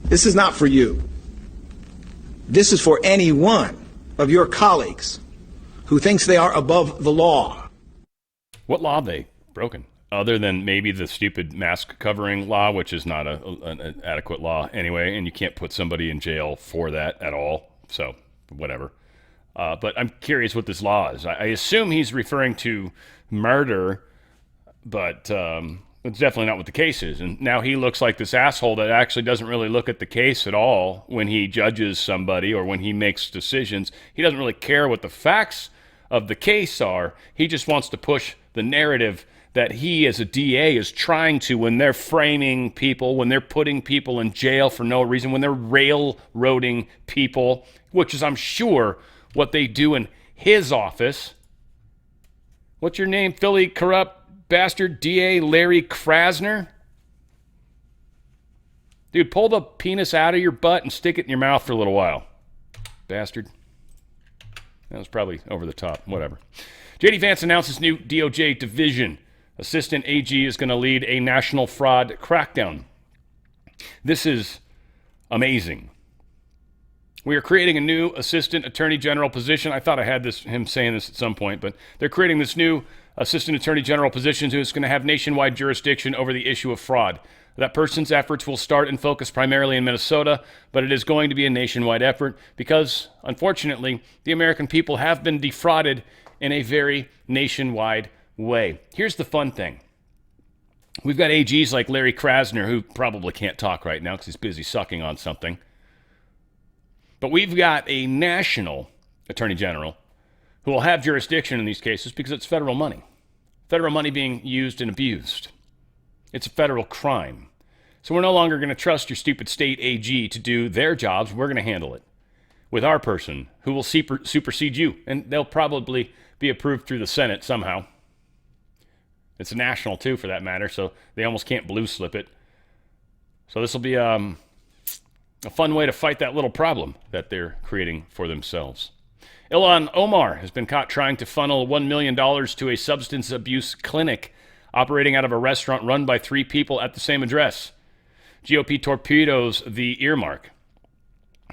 This is not for you. This is for any one of your colleagues who thinks they are above the law. What law have they broken? Other than maybe the stupid mask covering law, which is not an adequate law anyway, and you can't put somebody in jail for that at all. So, whatever. But I'm curious what this law is. I assume he's referring to murder, but it's definitely not what the case is. And now he looks like this asshole that actually doesn't really look at the case at all when he judges somebody or when he makes decisions. He doesn't really care what the facts of the case are. He just wants to push the narrative that he as a DA is trying to when they're framing people, when they're putting people in jail for no reason, when they're railroading people, which is, I'm sure, what they do in his office. What's your name, Philly corrupt bastard DA Larry Krasner? Dude, pull the penis out of your butt and stick it in your mouth for a little while. Bastard. That was probably over the top. Whatever. J.D. Vance announces new DOJ division. Assistant AG is going to lead a national fraud crackdown. This is amazing. We are creating a new assistant attorney general position. I thought I had him saying this at some point, but they're creating this new assistant attorney general position who's going to have nationwide jurisdiction over the issue of fraud. That person's efforts will start and focus primarily in Minnesota, but it is going to be a nationwide effort because, unfortunately, the American people have been defrauded in a very nationwide way. Here's the fun thing. We've got AGs like Larry Krasner, who probably can't talk right now because he's busy sucking on something. But we've got a national attorney general who will have jurisdiction in these cases because it's federal money. Federal money being used and abused. It's a federal crime. So we're no longer going to trust your stupid state AG to do their jobs. We're going to handle it with our person who will supersede you. And they'll probably be approved through the Senate somehow. It's a national, too, for that matter, so they almost can't blue slip it. So this will be a fun way to fight that little problem that they're creating for themselves. Ilhan Omar has been caught trying to funnel $1 million to a substance abuse clinic operating out of a restaurant run by 3 people at the same address. GOP torpedoes the earmark.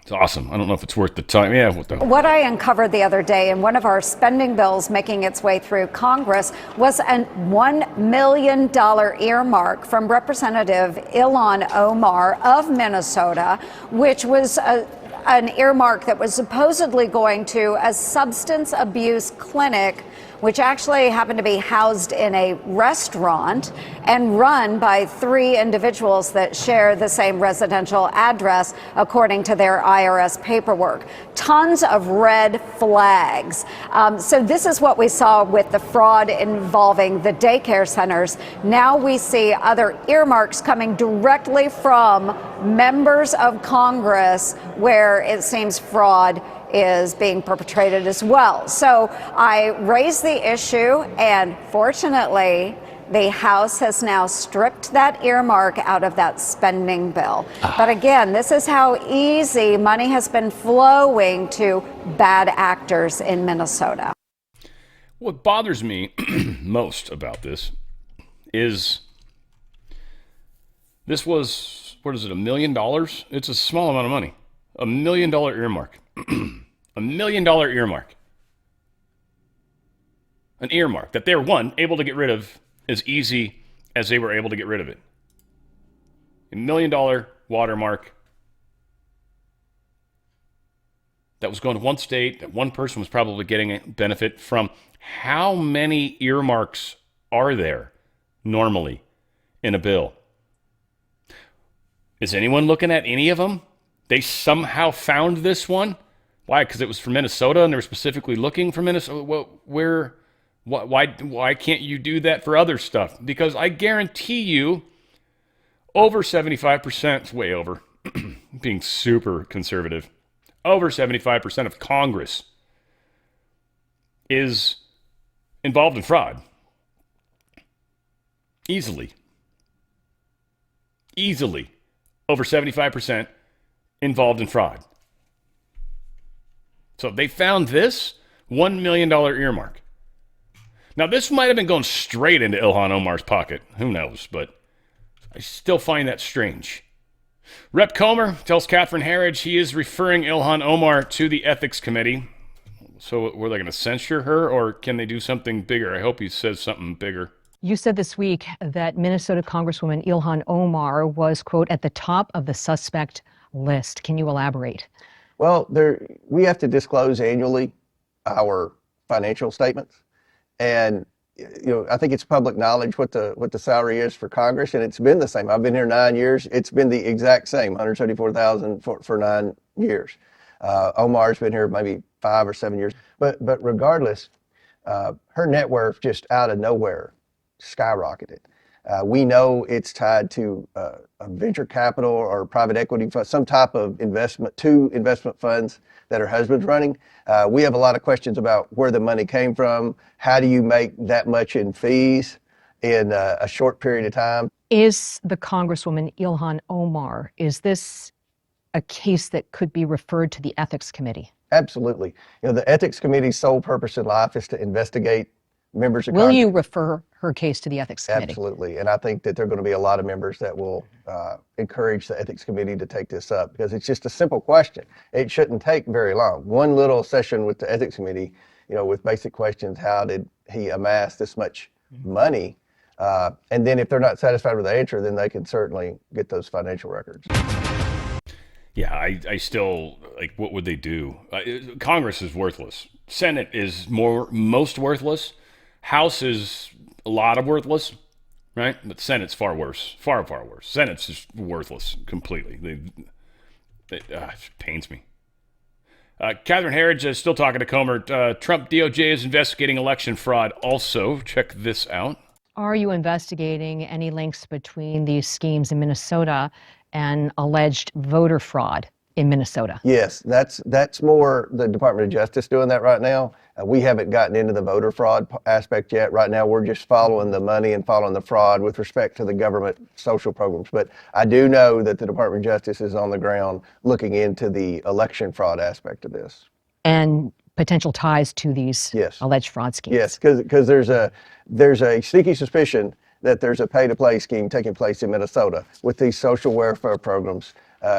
It's awesome. I don't know if it's worth the time. Yeah. What I uncovered the other day in one of our spending bills making its way through Congress was a $1 million earmark from Representative Ilhan Omar of Minnesota, which was an earmark that was supposedly going to a substance abuse clinic which actually happened to be housed in a restaurant and run by 3 individuals that share the same residential address, according to their IRS paperwork. Tons of red flags. So this is what we saw with the fraud involving the daycare centers. Now we see other earmarks coming directly from members of Congress where it seems fraud is being perpetrated as well. So I raised the issue, and fortunately, the House has now stripped that earmark out of that spending bill. But again, this is how easy money has been flowing to bad actors in Minnesota. What bothers me most about this is this was, what is it, $1 million? It's a small amount of money. $1 million earmark. $1 million earmark. An earmark that they're, able to get rid of as easy as they were able to get rid of it. $1 million watermark that was going to one state, that one person was probably getting a benefit from. How many earmarks are there normally in a bill? Is anyone looking at any of them? They somehow found this one. Why? Because it was from Minnesota and they were specifically looking for Minnesota. Well, why can't you do that for other stuff? Because I guarantee you, over 75%, it's way over, being super conservative, over 75% of Congress is involved in fraud. Easily. Over 75% involved in fraud. So they found this $1 million earmark. Now, this might have been going straight into Ilhan Omar's pocket. Who knows? But I still find that strange. Rep. Comer tells Catherine Herridge he is referring Ilhan Omar to the Ethics Committee. So were they going to censure her, or can they do something bigger? I hope he says something bigger. You said this week that Minnesota Congresswoman Ilhan Omar was, quote, at the top of the suspect list. Can you elaborate? Well, we have to disclose annually our financial statements. And, I think it's public knowledge what the salary is for Congress, and it's been the same. I've been here 9 years. It's been the exact same, $174,000 for 9 years. Omar's been here maybe 5 or 7 years. But regardless, her net worth just out of nowhere skyrocketed. We know it's tied to a venture capital or private equity fund, some type of investment funds that her husband's running. We have a lot of questions about where the money came from. How do you make that much in fees in a short period of time? Is the Congresswoman Ilhan Omar, is this a case that could be referred to the Ethics Committee? Absolutely. The Ethics Committee's sole purpose in life is to investigate members of Will Congress. you refer her case to the Ethics Committee? Absolutely. And I think that there are going to be a lot of members that will encourage the Ethics Committee to take this up, because it's just a simple question. It shouldn't take very long. One little session with the Ethics Committee, with basic questions, how did he amass this much money? And then if they're not satisfied with the answer, then they can certainly get those financial records. Yeah, I still, what would they do? Congress is worthless. Senate is most worthless. House is a lot of worthless, right? But Senate's far worse, far worse. Senate's just worthless completely. It pains me. Catherine Herridge is still talking to Comer. Trump DOJ is investigating election fraud. Also, check this out. Are you investigating any links between these schemes in Minnesota and alleged voter fraud in Minnesota? Yes, that's more the Department of Justice doing that right now. We haven't gotten into the voter fraud aspect yet. Right now, we're just following the money and following the fraud with respect to the government social programs. But I do know that the Department of Justice is on the ground looking into the election fraud aspect of this. And potential ties to these alleged fraud schemes? Yes, because there's a sneaky suspicion that there's a pay-to-play scheme taking place in Minnesota with these social welfare programs,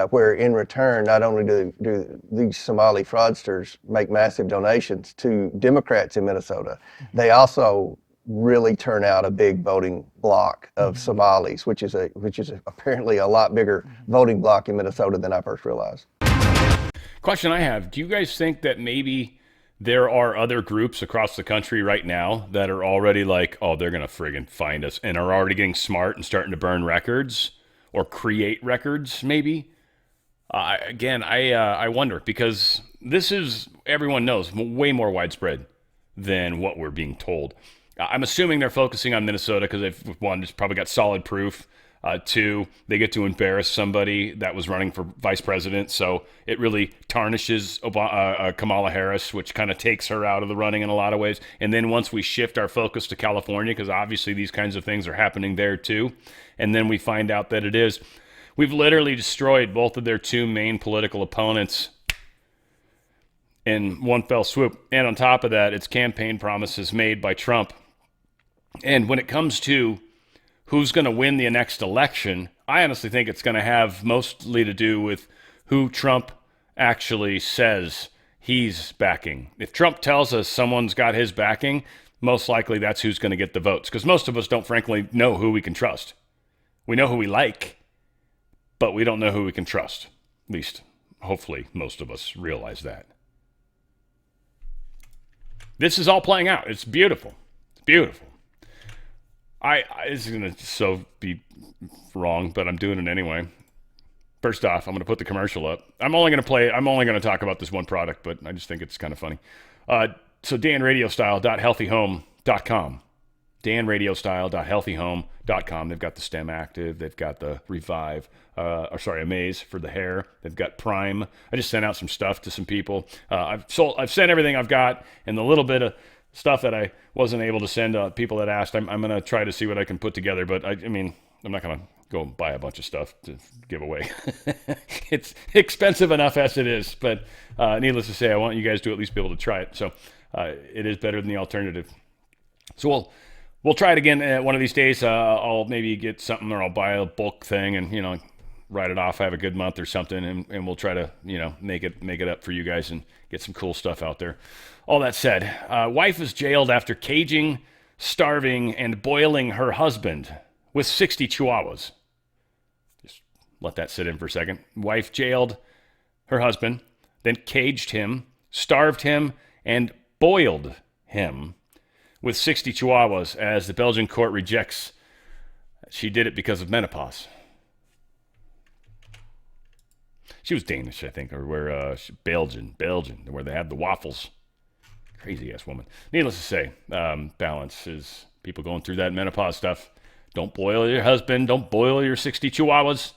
where in return, not only do these Somali fraudsters make massive donations to Democrats in Minnesota, they also really turn out a big voting block of Somalis, which is apparently a lot bigger voting block in Minnesota than I first realized. Question I have, do you guys think that maybe There are other groups across the country right now that are already like, oh, they're going to friggin' find us, and are already getting smart and starting to burn records or create records, maybe. I wonder, because this is, everyone knows, way more widespread than what we're being told. I'm assuming they're focusing on Minnesota because they've, one, just probably got solid proof. Two, they get to embarrass somebody that was running for vice president, so it really tarnishes Kamala Harris, which kind of takes her out of the running in a lot of ways. And then once we shift our focus to California, because obviously these kinds of things are happening there too, and then we find out that it is, we've literally destroyed both of their two main political opponents in one fell swoop. And on top of that, it's campaign promises made by Trump. And when it comes to who's going to win the next election, I honestly think it's going to have mostly to do with who Trump actually says he's backing. If Trump tells us someone's got his backing, most likely that's who's going to get the votes, because most of us don't frankly know who we can trust. We know who we like, but we don't know who we can trust. At least, hopefully, most of us realize that. This is all playing out. It's beautiful. It's beautiful. This is going to so be wrong, but I'm doing it anyway. First off, I'm going to put the commercial up. I'm only going to talk about this one product, but I just think it's kind of funny. So danradiostyle.healthyhome.com. danradiostyle.healthyhome.com. They've got the Stem Active. They've got the Revive, Amaze for the hair. They've got Prime. I just sent out some stuff to some people. I've sent everything I've got, and the little bit of stuff that I wasn't able to send people that asked, I'm going to try to see what I can put together. But I mean, I'm not going to go buy a bunch of stuff to give away. It's expensive enough as it is. But needless to say, I want you guys to at least be able to try it. So it is better than the alternative. So we'll try it again one of these days. I'll maybe get something, or I'll buy a bulk thing and, write it off, have a good month or something, and we'll try to, make it up for you guys and get some cool stuff out there. All that said, wife is jailed after caging, starving, and boiling her husband with 60 chihuahuas. Just let that sit in for a second. Wife jailed her husband, then caged him, starved him, and boiled him with 60 chihuahuas as the Belgian court rejects she did it because of menopause. She was Danish, I think, or where Belgian, where they have the waffles. Crazy ass woman. Needless to say, balance is people going through that menopause stuff. Don't boil your husband. Don't boil your 60 chihuahuas.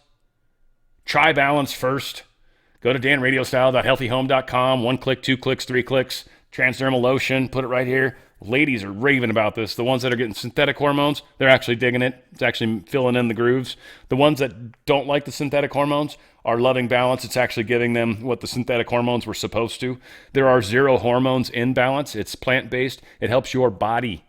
Try balance first. Go to danradiostyle.healthyhome.com. 1 click, 2 clicks, 3 clicks. Transdermal lotion. Put it right here. Ladies are raving about this. The ones that are getting synthetic hormones, they're actually digging it. It's actually filling in the grooves. The ones that don't like the synthetic hormones are loving balance. It's actually giving them what the synthetic hormones were supposed to. There are 0 hormones in balance. It's plant-based. It helps your body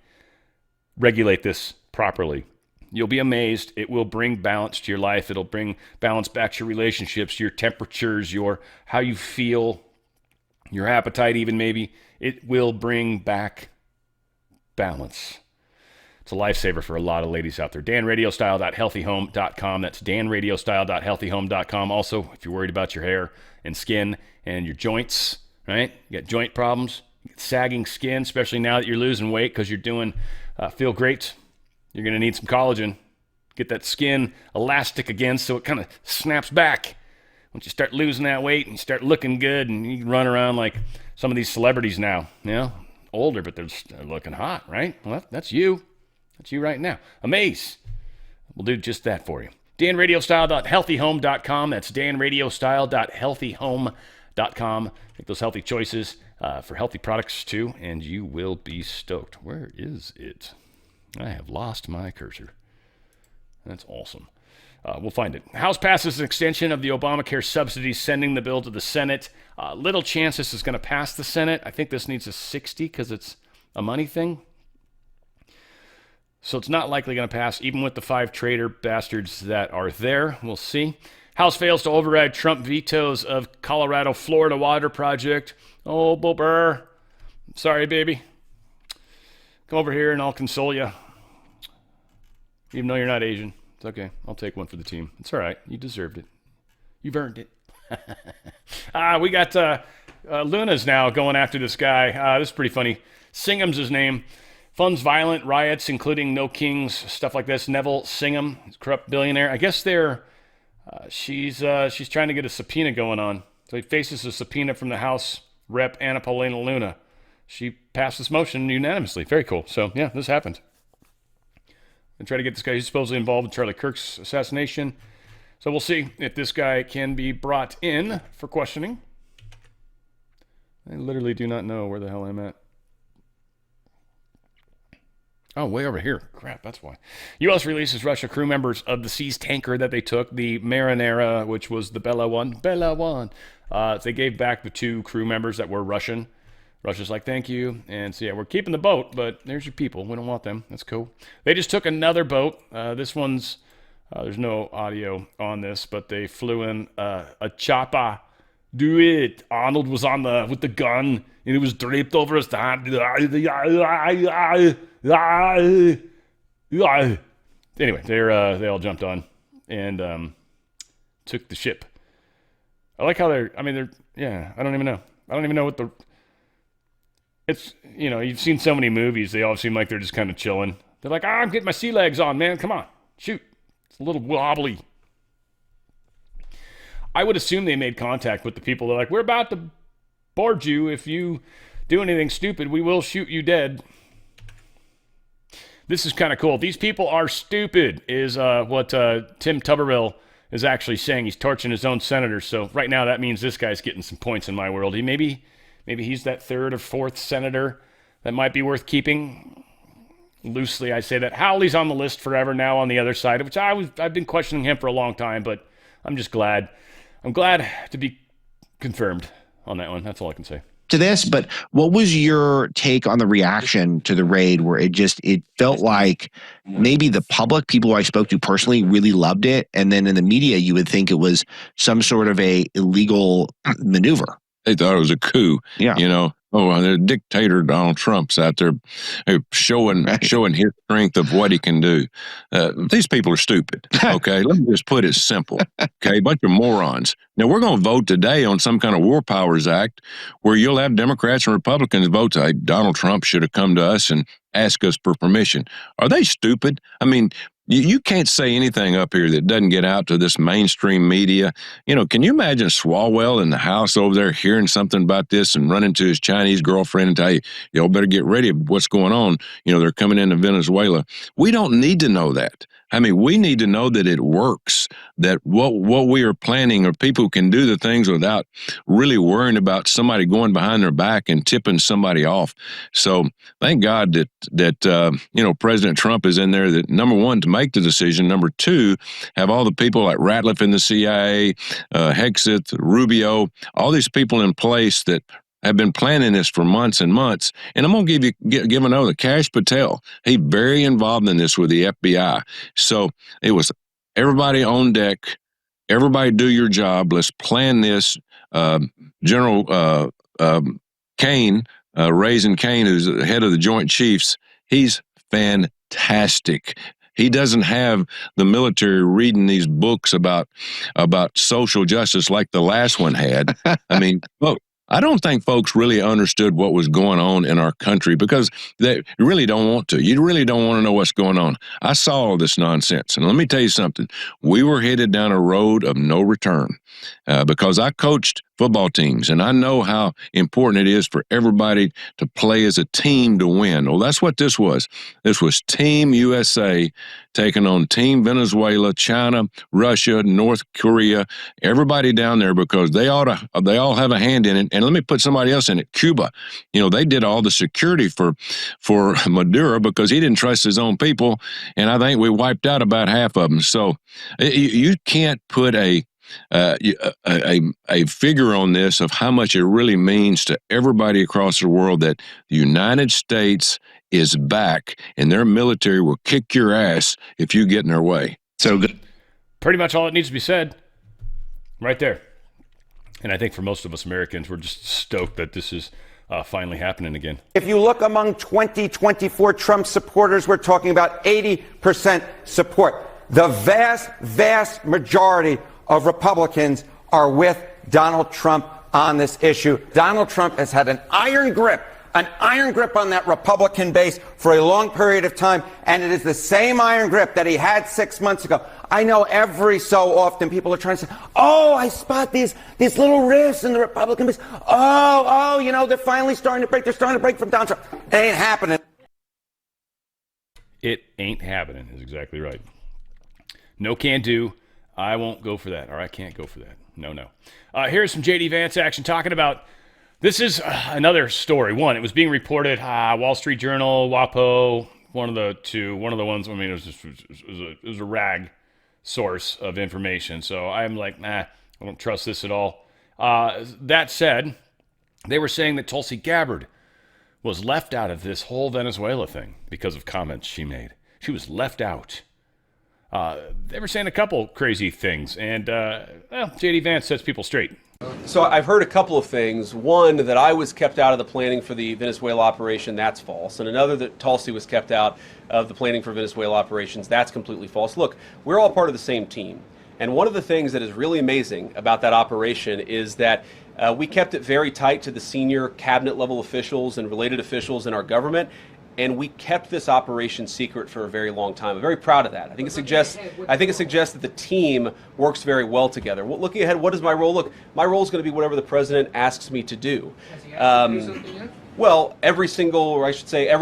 regulate this properly. You'll be amazed. It will bring balance to your life. It'll bring balance back to your relationships, your temperatures, your how you feel, your appetite even maybe. It will bring back balance. It's a lifesaver for a lot of ladies out there. danradiostyle.healthyhome.com. That's danradiostyle.healthyhome.com. Also, if you're worried about your hair and skin and your joints, right? You got joint problems, you get sagging skin, especially now that you're losing weight because you're doing Feel Great. You're going to need some collagen. Get that skin elastic again so it kind of snaps back. Once you start losing that weight and you start looking good, and you can run around like some of these celebrities now, older, but they're looking hot, right? Well, that's you. That's you right now. Amaze. We'll do just that for you. danradiostyle.healthyhome.com. That's danradiostyle.healthyhome.com. Make those healthy choices for healthy products too, and you will be stoked. Where is it? I have lost my cursor. That's awesome. We'll find it. House passes an extension of the Obamacare subsidies, sending the bill to the Senate. Little chance this is going to pass the Senate. I think this needs a 60 because it's a money thing. So it's not likely going to pass, even with the 5 traitor bastards that are there. We'll see. House fails to override Trump vetoes of Colorado-Florida water project. Oh, Bo Burr. Sorry, baby. Come over here and I'll console you. Even though you're not Asian. It's okay. I'll take one for the team. It's all right. You deserved it. You've earned it. We got Luna's now going after this guy. This is pretty funny. Singham's his name. Funds violent riots, including No Kings, stuff like this. Neville Singham, corrupt billionaire. I guess she's trying to get a subpoena going on. So he faces a subpoena from the House Rep. Anna Paulina Luna. She passed this motion unanimously. Very cool. So, yeah, this happened. And try to get this guy who's supposedly involved in Charlie Kirk's assassination. So we'll see if this guy can be brought in for questioning. I literally do not know where the hell I'm at. Oh, way over here. Crap, that's why. U.S. releases Russia crew members of the seized tanker that they took, the Marinera, which was the Bella 1. They gave back the 2 crew members that were Russian. Russia's like, thank you. And so, yeah, we're keeping the boat, but there's your people. We don't want them. That's cool. They just took another boat. This one's, there's no audio on this, but they flew in a chopper. Do it. Arnold was with the gun, and it was draped over his hand. Anyway, they all jumped on and took the ship. I like how I don't even know. I don't even know what it's, you've seen so many movies, they all seem like they're just kind of chilling. They're like, I'm getting my sea legs on, man. Come on, shoot. It's a little wobbly. I would assume they made contact with the people. They're like, we're about to board you. If you do anything stupid, we will shoot you dead. This is kind of cool. These people are stupid is what Tim Tuberville is actually saying. He's torching his own senators. So right now that means this guy's getting some points in my world. Maybe he's that 3rd or 4th senator that might be worth keeping. Loosely, I say that. Howley's on the list forever now on the other side, which I've been questioning him for a long time, but I'm just glad. I'm glad to be confirmed on that one. That's all I can say. To this, but what was your take on the reaction to the raid where it felt like maybe the public, people I spoke to personally, really loved it, and then in the media you would think it was some sort of a illegal maneuver? They thought it was a coup. Yeah. The dictator Donald Trump's out there showing his strength of what he can do. These people are stupid. Okay, let me just put it simple. Okay, a bunch of morons. Now we're going to vote today on some kind of War Powers Act where you'll have Democrats and Republicans vote. Like Donald Trump should have come to us and asked us for permission. Are they stupid? I mean, you can't say anything up here that doesn't get out to this mainstream media. Can you imagine Swalwell in the house over there hearing something about this and running to his Chinese girlfriend and tell you, y'all better get ready of what's going on. They're coming into Venezuela. We don't need to know that. I mean, we need to know that it works, that what we are planning are people who can do the things without really worrying about somebody going behind their back and tipping somebody off. So thank God that President Trump is in there, that number one, to make the decision. Number two, have all the people like Ratliff in the CIA, Hexeth, Rubio, all these people in place that have been planning this for months and months. And I'm going to give another, Kash Patel. He's very involved in this with the FBI. So it was everybody on deck, everybody do your job. Let's plan this. General Kane, Raisin Kane, who's the head of the Joint Chiefs, he's fantastic. He doesn't have the military reading these books about social justice like the last one had. I mean, look, I don't think folks really understood what was going on in our country because they really don't want to. You really don't want to know what's going on. I saw all this nonsense. And let me tell you something. We were headed down a road of no return because I coached football teams, and I know how important it is for everybody to play as a team to win. Well, that's what this was. This was Team USA taking on Team Venezuela, China, Russia, North Korea, everybody down there because they all have a hand in it. And let me put somebody else in it, Cuba. They did all the security for Maduro because he didn't trust his own people, and I think we wiped out about half of them. So you can't put a figure on this of how much it really means to everybody across the world that the United States is back and their military will kick your ass if you get in their way. So good. Pretty much all that needs to be said right there. And I think for most of us Americans, we're just stoked that this is finally happening again. If you look among 2024 Trump supporters, we're talking about 80% support. The vast, vast majority of Republicans are with Donald Trump on this issue. Donald Trump has had an iron grip on that Republican base for a long period of time, and it is the same iron grip that he had 6 months ago. I know every so often people are trying to say, oh, I spot these little rifts in the Republican base. Oh, you know, they're finally starting to break. They're starting to break from Donald Trump. It ain't happening. It ain't happening is exactly right. No can do. I won't go for that, or I can't go for that. No. Here's some J.D. Vance action talking about, this is another story. One, it was being reported, Wall Street Journal, WAPO, one of the ones, I mean, it was a rag source of information. So I'm like, I don't trust this at all. That said, they were saying that Tulsi Gabbard was left out of this whole Venezuela thing because of comments she made. She was left out. They were saying a couple crazy things, and J.D. Vance sets people straight. So I've heard a couple of things. One, that I was kept out of the planning for the Venezuela operation. That's false. And another, that Tulsi was kept out of the planning for Venezuela operations. That's completely false. Look, we're all part of the same team. And one of the things that is really amazing about that operation is that we kept it very tight to the senior cabinet level officials and related officials in our government. And we kept this operation secret for a very long time. I'm very proud of that. I think it suggests that the team works very well together. Looking ahead, what is my role? Look, my role is going to be whatever the president asks me to do. Well, every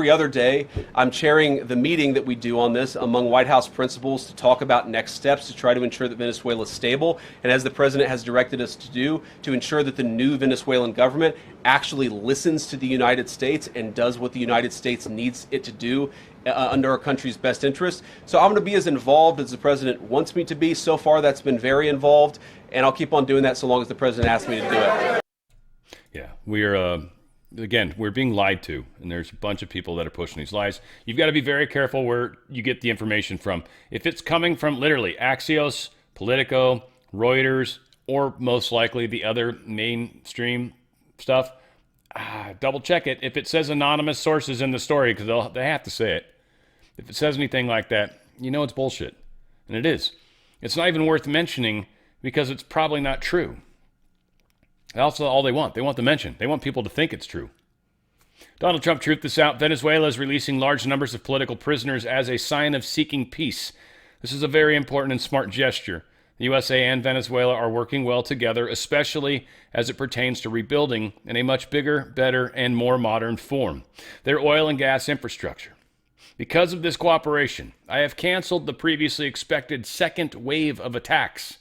other day, I'm chairing the meeting that we do on this among White House principals to talk about next steps to try to ensure that Venezuela is stable, and as the president has directed us to do, to ensure that the new Venezuelan government actually listens to the United States and does what the United States needs it to do under our country's best interest. So I'm going to be as involved as the president wants me to be. So far, that's been very involved, and I'll keep on doing that so long as the president asks me to do it. Yeah, we're being lied to, and there's a bunch of people that are pushing these lies. You've got to be very careful where you get the information from. If it's coming from literally Axios, Politico, Reuters, or most likely the other mainstream stuff, double check it. If it says anonymous sources in the story, because they have to say it. If it says anything like that, you know it's bullshit. And it is. It's not even worth mentioning because it's probably not true. That's all they want. They want the mention. They want people to think it's true. Donald Trump truthed this out. Venezuela is releasing large numbers of political prisoners as a sign of seeking peace. This is a very important and smart gesture. The USA and Venezuela are working well together, especially as it pertains to rebuilding in a much bigger, better, and more modern form their oil and gas infrastructure. Because of this cooperation, I have canceled the previously expected second wave of attacks,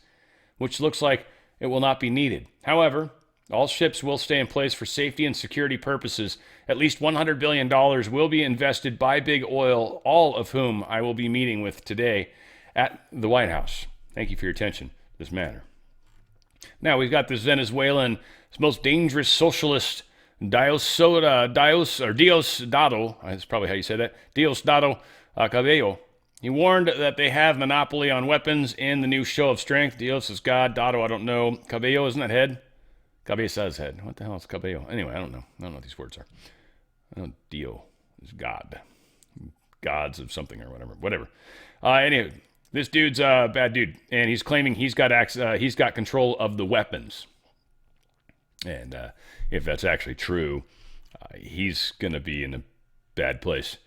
which looks like it will not be needed. However, all ships will stay in place for safety and security purposes. At least $100 billion will be invested by Big Oil, all of whom I will be meeting with today at the White House. Thank you for your attention to this matter. Now, we've got this Venezuelan, most dangerous socialist, Diosdado, that's probably how you say that, Diosdado Cabello. He warned that they have monopoly on weapons in the new show of strength. Dios is God, Dado, I don't know. Cabello, isn't that head? Cabezas head. What the hell is Cabello? Anyway, I don't know. I don't know what these words are. I know Dio is God. Gods of something or whatever. Anyway, this dude's a bad dude, and he's claiming he's got control of the weapons. And if that's actually true, he's going to be in a bad place.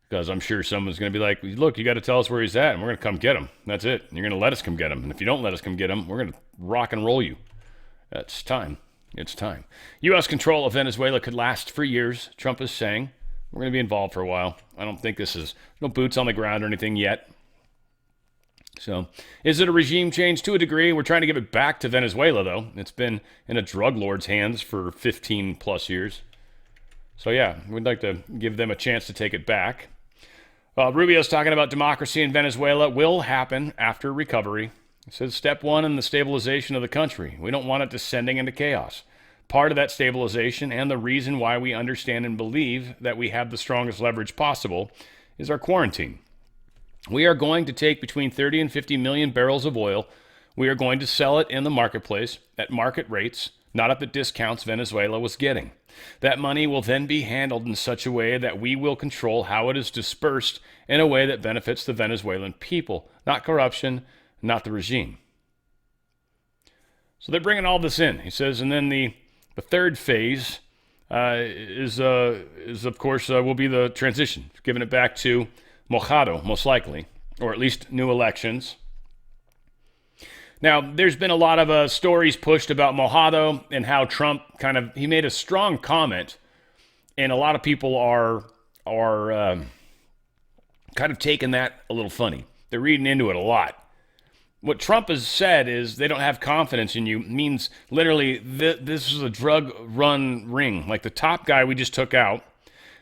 Because I'm sure someone's going to be like, look, you got to tell us where he's at, and we're going to come get him. That's it. And you're going to let us come get him. And if you don't let us come get him, we're going to rock and roll you. It's time. It's time. U.S. control of Venezuela could last for years, Trump is saying. We're going to be involved for a while. I don't think this is no boots on the ground or anything yet. So, is it a regime change? To a degree. We're trying to give it back to Venezuela, though. It's been in a drug lord's hands for 15 plus years. So, yeah, we'd like to give them a chance to take it back. Rubio's talking about democracy in Venezuela will happen after recovery. He says step one in the stabilization of the country. We don't want it descending into chaos. Part of that stabilization and the reason why we understand and believe that we have the strongest leverage possible is our quarantine. We are going to take between 30 and 50 million barrels of oil. We are going to sell it in the marketplace at market rates, not at the discounts Venezuela was getting. That money will then be handled in such a way that we will control how it is dispersed in a way that benefits the Venezuelan people, not corruption, not the regime. So they're bringing all this in, he says, and then the The third phase is of course, will be the transition, giving it back to Mojado, most likely, or at least new elections. Now, there's been a lot of stories pushed about Mojado and how Trump he made a strong comment, and a lot of people are kind of taking that a little funny. They're reading into it a lot. What Trump has said is they don't have confidence in you means literally this is a drug run ring. Like the top guy we just took out,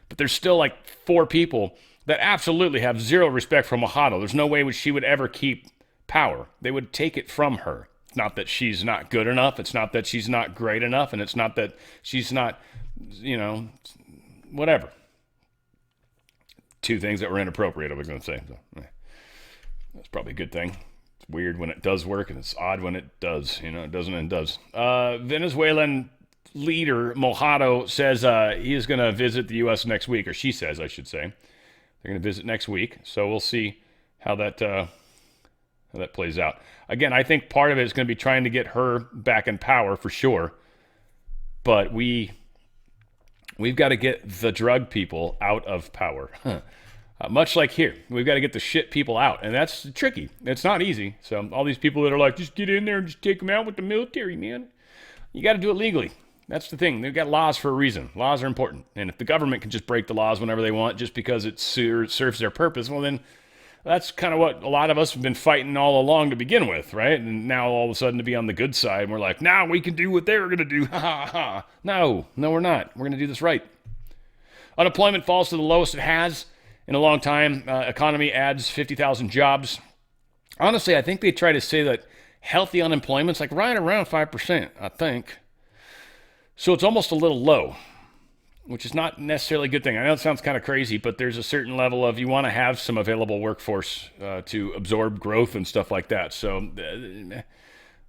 but there's still like 4 people that absolutely have zero respect for Mojado. There's no way she would ever keep power. They would take it from her. It's not that she's not good enough. It's not that she's not great enough. And it's not that she's not, whatever. 2 things that were inappropriate, I was going to say. So, that's probably a good thing. Weird when it does work, and it's odd when it does. It doesn't and does. Venezuelan leader Mojado says he is going to visit the U.S. next week, or she says, I should say. They're going to visit next week, so we'll see how that plays out. Again, I think part of it is going to be trying to get her back in power for sure, but we've got to get the drug people out of power. Much like here, we've got to get the shit people out, and that's tricky. It's not easy. So all these people that are like, just get in there and just take them out with the military, man. You got to do it legally. That's the thing. They've got laws for a reason. Laws are important. And if the government can just break the laws whenever they want just because it serves their purpose, well then that's kind of what a lot of us have been fighting all along to begin with, right? And now all of a sudden to be on the good side, we're like, now we can do what they were going to do. Ha ha ha. No, we're not. We're going to do this right. Unemployment falls to the lowest it has in a long time. Economy adds 50,000 jobs. Honestly, I think they try to say that healthy unemployment's like right around 5%, I think. So it's almost a little low, which is not necessarily a good thing. I know it sounds kind of crazy, but there's a certain level of you want to have some available workforce to absorb growth and stuff like that. So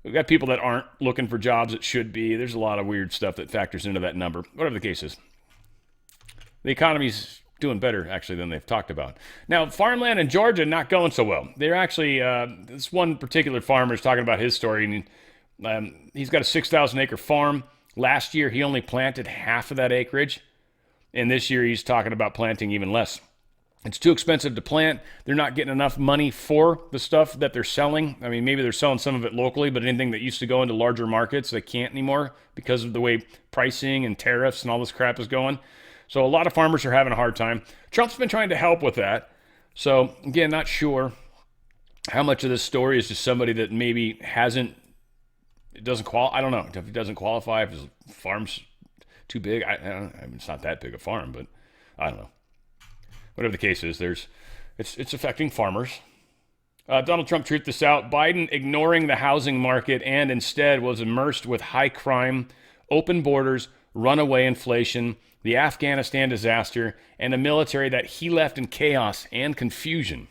we've got people that aren't looking for jobs that should be. There's a lot of weird stuff that factors into that number. Whatever the case is, the economy's doing better, actually, than they've talked about. Now, farmland in Georgia, not going so well. They're actually, this one particular farmer is talking about his story, and he's got a 6,000-acre farm. Last year, he only planted half of that acreage, and this year he's talking about planting even less. It's too expensive to plant. They're not getting enough money for the stuff that they're selling. I mean, maybe they're selling some of it locally, but anything that used to go into larger markets, they can't anymore because of the way pricing and tariffs and all this crap is going. So a lot of farmers are having a hard time. Trump's been trying to help with that. So, again, not sure how much of this story is just somebody that maybe doesn't qualify. I don't know if he doesn't qualify, if his farm's too big. I mean, it's not that big a farm, but I don't know. Whatever the case is, it's affecting farmers. Donald Trump truthed this out. Biden ignoring the housing market and instead was immersed with high crime, open borders, runaway inflation, the Afghanistan disaster, and a military that he left in chaos and confusion.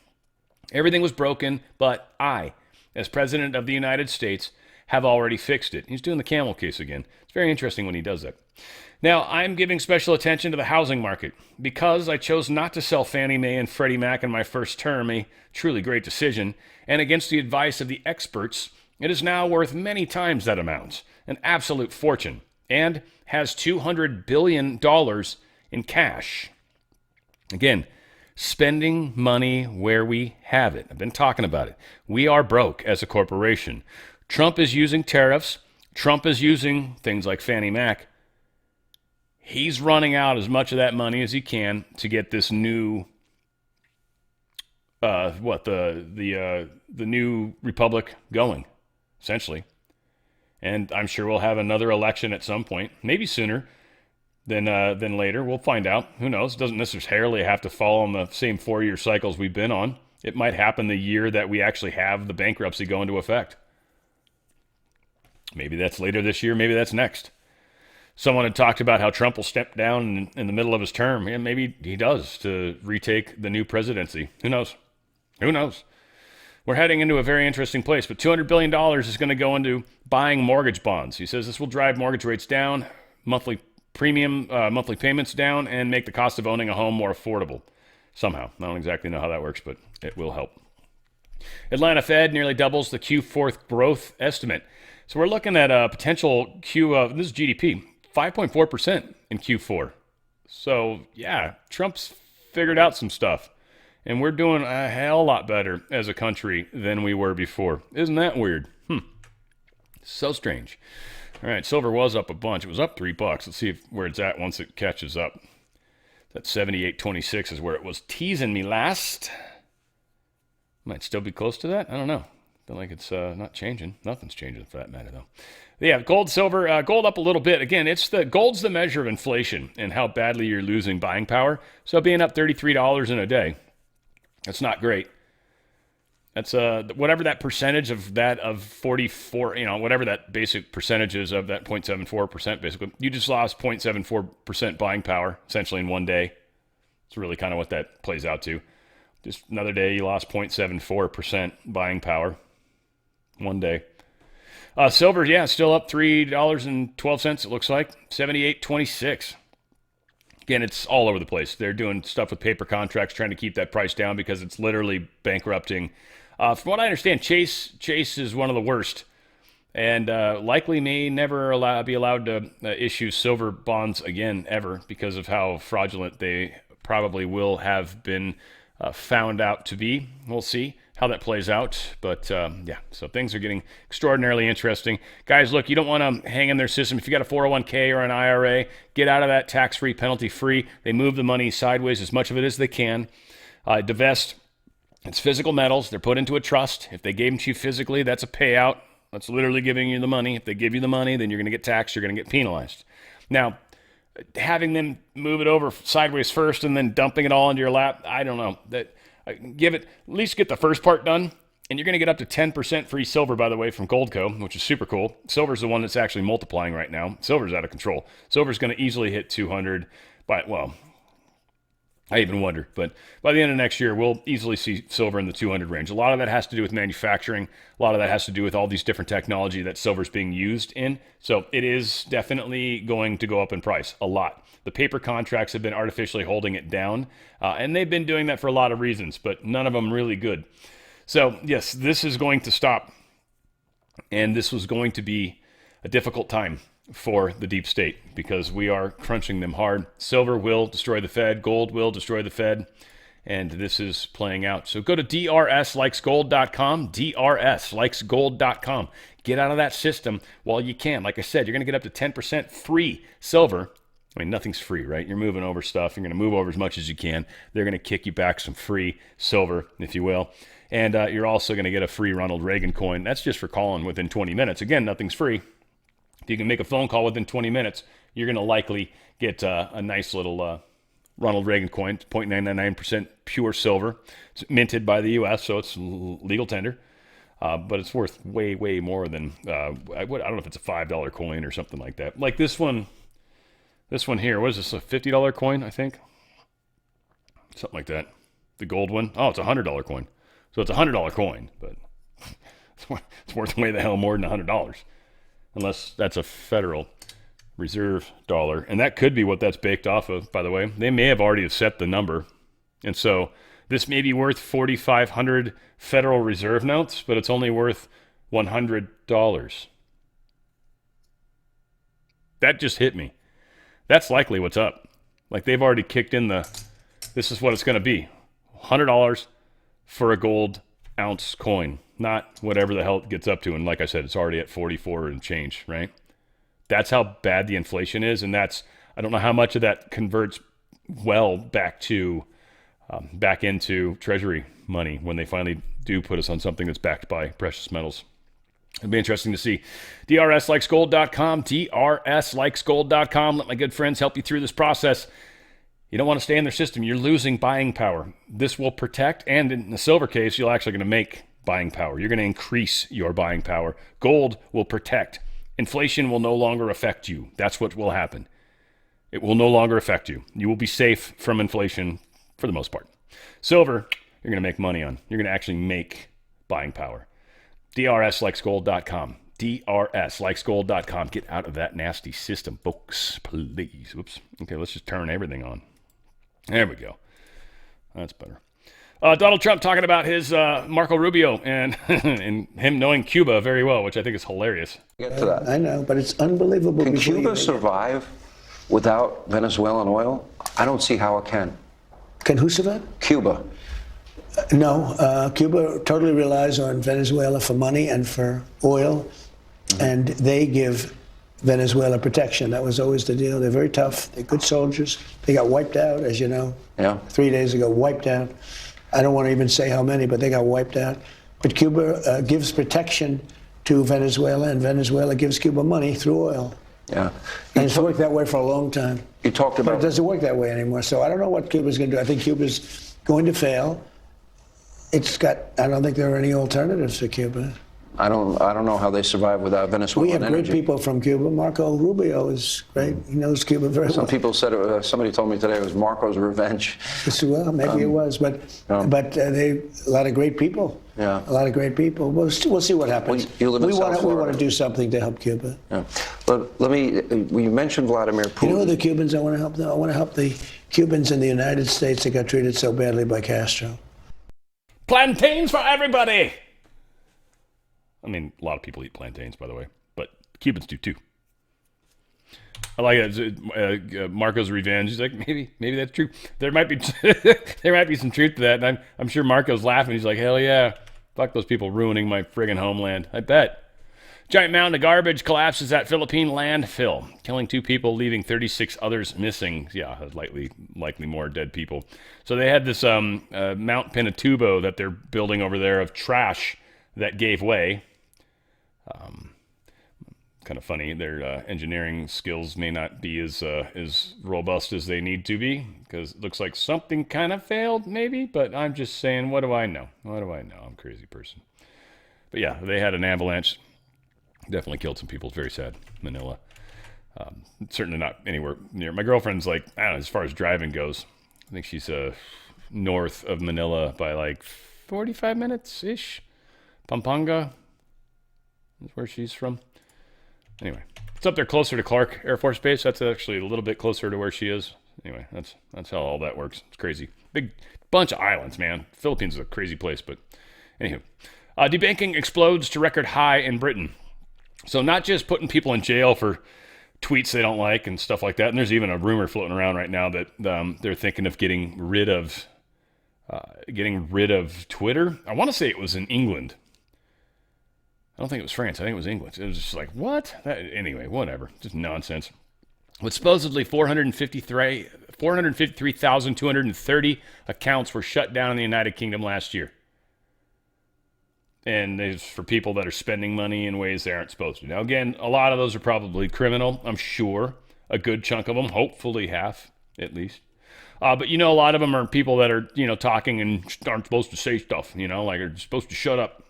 Everything was broken, but I, as President of the United States, have already fixed it. He's doing the camel case again. It's very interesting when he does that. Now, I'm giving special attention to the housing market because I chose not to sell Fannie Mae and Freddie Mac in my first term, a truly great decision, and against the advice of the experts, it is now worth many times that amount, an absolute fortune, and has $200 billion in cash. Again, spending money where we have it. I've been talking about it. We are broke as a corporation. Trump is using tariffs. Trump is using things like Fannie Mac. He's running out as much of that money as he can to get this new, the new republic going, essentially. And I'm sure we'll have another election at some point, maybe sooner than later. We'll find out. Who knows? It doesn't necessarily have to fall on the same 4-year cycles we've been on. It might happen the year that we actually have the bankruptcy go into effect. Maybe that's later this year. Maybe that's next. Someone had talked about how Trump will step down in the middle of his term. And maybe he does to retake the new presidency. Who knows? Who knows? We're heading into a very interesting place, but $200 billion is going to go into buying mortgage bonds. He says this will drive mortgage rates down, monthly payments down, and make the cost of owning a home more affordable. Somehow. I don't exactly know how that works, but it will help. Atlanta Fed nearly doubles the Q4 growth estimate. So we're looking at a potential this is GDP, 5.4% in Q4. So, yeah, Trump's figured out some stuff. And we're doing a hell lot better as a country than we were before. Isn't that weird? So strange. All right, silver was up a bunch. It was up $3. Let's see where it's at once it catches up. That 78.26 is where it was teasing me last. Might still be close to that. I don't know. Feel like it's not changing. Nothing's changing for that matter, though. Yeah, gold, silver, gold up a little bit. Again, gold's the measure of inflation and how badly you're losing buying power. So being up $33 in a day, that's not great. That's whatever that percentage of that of 44, whatever that basic percentage is of that 0.74%, basically. You just lost 0.74% buying power, essentially, in one day. It's really kind of what that plays out to. Just another day, you lost 0.74% buying power. One day. Silver, yeah, still up $3.12, it looks like. 78.26. Again, it's all over the place. They're doing stuff with paper contracts, trying to keep that price down because it's literally bankrupting. From what I understand, Chase is one of the worst, and likely may never be allowed to issue silver bonds again ever because of how fraudulent they probably will have been found out to be. We'll see how that plays out, but yeah, so things are getting extraordinarily interesting. Guys, look, you don't want to hang in their system. If you got a 401k or an IRA, get out of that tax-free, penalty-free. They move the money sideways as much of it as they can. Divest. It's physical metals. They're put into a trust. If they gave them to you physically, that's a payout. That's literally giving you the money. If they give you the money, then you're going to get taxed. You're going to get penalized. Now, having them move it over sideways first and then dumping it all into your lap, I don't know. At least get the first part done, and you're going to get up to 10% free silver, by the way, from Goldco, which is super cool. Silver's the one that's actually multiplying right now. Silver's out of control. Silver's going to easily hit 200 I even wonder, but by the end of next year, we'll easily see silver in the 200 range. A lot of that has to do with manufacturing. A lot of that has to do with all these different technology that silver's being used in. So it is definitely going to go up in price a lot. The paper contracts have been artificially holding it down, and they've been doing that for a lot of reasons, but none of them really good. So yes, this is going to stop, and this was going to be a difficult time for the deep state because we are crunching them hard. Silver will destroy the Fed. Gold will destroy the Fed. And this is playing out. So go to drslikesgold.com, drslikesgold.com. Get out of that system while you can. Like I said, you're going to get up to 10% free silver. I mean, nothing's free, right? You're moving over stuff. You're going to move over as much as you can. They're going to kick you back some free silver, if you will. And you're also going to get a free Ronald Reagan coin. That's just for calling within 20 minutes. Again, nothing's free. If you can make a phone call within 20 minutes, you're going to likely get a nice little Ronald Reagan coin. It's 0.999% pure silver. It's minted by the U.S., so it's legal tender. But it's worth way, way more than, I don't know if it's a $5 coin or something like that. Like this one here, what is this, a $50 coin, I think? Something like that. The gold one. Oh, it's a $100 coin. So it's a $100 coin, but it's worth way the hell more than $100. Unless that's a Federal Reserve dollar. And that could be what that's baked off of, by the way. They may have already set the number. And so this may be worth 4,500 Federal Reserve notes, but it's only worth $100. That just hit me. That's likely what's up. Like they've already kicked in this is what it's going to be. $100 for a gold ounce coin. Not whatever the hell it gets up to. And like I said, it's already at 44 and change, right? That's how bad the inflation is. And I don't know how much of that converts well back into Treasury money when they finally do put us on something that's backed by precious metals. It'll be interesting to see. DRSlikesgold.com, DRSlikesgold.com. Let my good friends help you through this process. You don't want to stay in their system. You're losing buying power. This will protect, and in the silver case, you're actually going to make buying power. You're going to increase your buying power. Gold will protect. Inflation will no longer affect you. That's what will happen. It will no longer affect you. You will be safe from inflation for the most part. Silver, you're going to make money on. You're going to actually make buying power. DRSlikesgold.com. DRSlikesgold.com. Get out of that nasty system, folks, please. Whoops. Okay, let's just turn everything on. There we go. That's better. Donald Trump talking about his Marco Rubio and and him knowing Cuba very well, which I think is hilarious. Get to that. I know, but it's unbelievable. Can Cuba survive without Venezuelan oil? I don't see how it can. Can who survive? Cuba. No, Cuba totally relies on Venezuela for money and for oil, and they give Venezuela protection. That was always the deal. They're very tough. They're good soldiers. They got wiped out, as you know. Yeah. 3 days ago, wiped out. I don't want to even say how many, but they got wiped out. But Cuba gives protection to Venezuela, and Venezuela gives Cuba money through oil. Yeah. And it's worked that way for a long time. You talked about... But it doesn't work that way anymore. So I don't know what Cuba's going to do. I think Cuba's going to fail. I don't think there are any alternatives for Cuba. I don't know how they survive without Venezuelan We have energy. great people from Cuba. Marco Rubio is great. He knows Cuba very well. Some people said somebody told me today it was Marco's revenge. Well, maybe it was, but they a lot of great people. Yeah, a lot of great people. We'll see what happens. Well, you live in South We Florida. want to do something to help Cuba. Yeah, but let me. You mentioned Vladimir Putin. You know the Cubans I want to help? Though? I want to help the Cubans in the United States that got treated so badly by Castro. Plantains for everybody. I mean, a lot of people eat plantains, by the way, but Cubans do too. I like it. Marco's revenge. He's like, maybe that's true. There might be some truth to that. And I'm sure Marco's laughing. He's like, hell yeah, fuck those people ruining my friggin' homeland. I bet. Giant mountain of garbage collapses at Philippine landfill, killing 2 people, leaving 36 others missing. Yeah, likely more dead people. So they had this Mount Pinatubo that they're building over there of trash that gave way. Kind of funny. Their engineering skills may not be as robust as they need to be, because it looks like something kind of failed, maybe. But I'm just saying, what do I know? What do I know? I'm a crazy person. But yeah, they had an avalanche. Definitely killed some people. It's very sad. Manila. Certainly not anywhere near. My girlfriend's like, I don't know, as far as driving goes, I think she's north of Manila by like 45 minutes-ish. Pampanga is where she's from. Anyway, it's up there closer to Clark Air Force Base. That's actually a little bit closer to where she is. Anyway, that's how all that works. It's crazy. Big bunch of islands, man. Philippines is a crazy place, but anywho. Debanking explodes to record high in Britain. So not just putting people in jail for tweets they don't like and stuff like that. And there's even a rumor floating around right now that they're thinking of getting rid of Twitter. I want to say it was in England. I don't think it was France. I think it was England. It was just like, what? Anyway, whatever. Just nonsense. With supposedly 453,230 accounts were shut down in the United Kingdom last year. And it's for people that are spending money in ways they aren't supposed to. Now, again, a lot of those are probably criminal, I'm sure. A good chunk of them, hopefully half, at least. But, a lot of them are people that are, talking and aren't supposed to say stuff, like are supposed to shut up.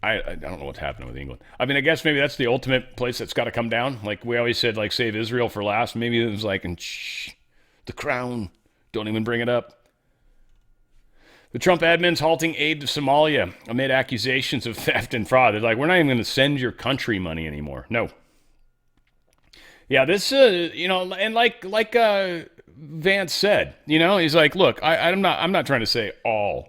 I don't know what's happening with England. I mean, I guess maybe that's the ultimate place that's got to come down. Like we always said, like save Israel for last. Maybe it was like, the crown. Don't even bring it up. The Trump admin's halting aid to Somalia amid accusations of theft and fraud. They're like, we're not even going to send your country money anymore. No. Yeah, this, and like Vance said, he's like, look, I'm not trying to say all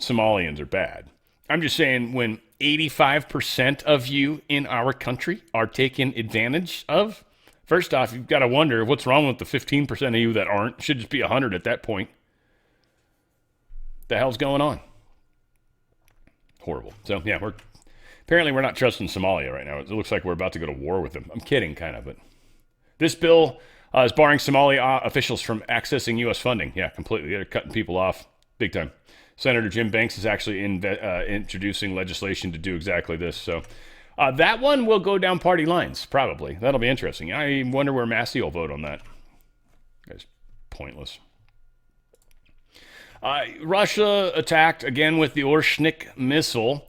Somalians are bad. I'm just saying when 85% of you in our country are taken advantage of, first off, you've got to wonder what's wrong with the 15% of you that aren't. Should just be 100 at that point. The hell's going on? Horrible. So, yeah, we're not trusting Somalia right now. It looks like we're about to go to war with them. I'm kidding, kind of, but this bill is barring Somalia officials from accessing U.S. funding. Yeah, completely. They're cutting people off big time. Senator Jim Banks is actually introducing legislation to do exactly this. So that one will go down party lines, probably. That'll be interesting. I wonder where Massey will vote on that. Guy's pointless. Russia attacked again with the Orshnik missile.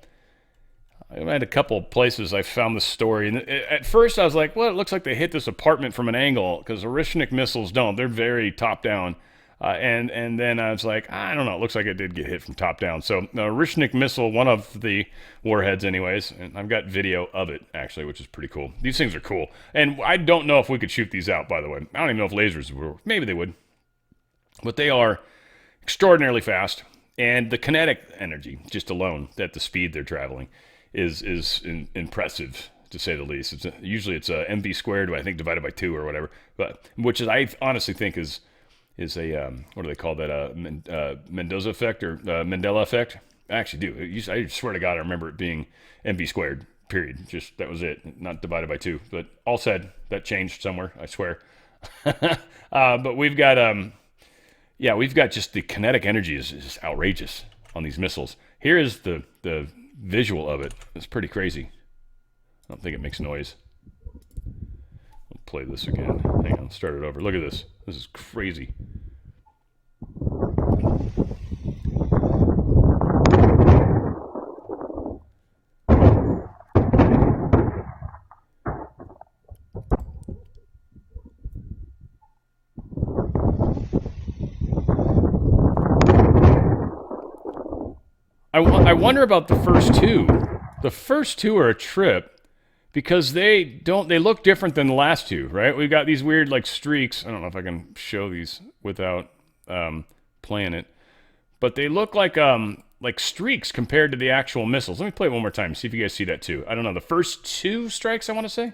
I had a couple of places I found this story. And at first I was like, well, it looks like they hit this apartment from an angle, because Orshnik missiles don't. They're very top down. And then I was like, I don't know. It looks like it did get hit from top down. So Orshnik missile, one of the warheads anyways, and I've got video of it actually, which is pretty cool. These things are cool. And I don't know if we could shoot these out, by the way. I don't even know if lasers would. Maybe they would. But they are extraordinarily fast, and the kinetic energy, just alone, at the speed they're traveling, is impressive, to say the least. Usually it's mv squared, I think, divided by 2 or whatever, but which is, I honestly think is a what do they call that? Mendoza effect or Mandela effect. I actually do. I swear to God, I remember it being mv squared. Period. Just that was it, not divided by 2. But all said, that changed somewhere, I swear. But we've got we've got just the kinetic energy is just outrageous on these missiles. Here is the visual of it. It's pretty crazy. I don't think it makes noise. I'll play this again. Hang on, start it over. Look at this. This is crazy. I wonder about the first two. The first two are a trip because they look different than the last two, right? We've got these weird like streaks. I don't know if I can show these without playing it, but they look like streaks compared to the actual missiles. Let me play it one more time, see if you guys see that too. I don't know. The first 2 strikes, I want to say.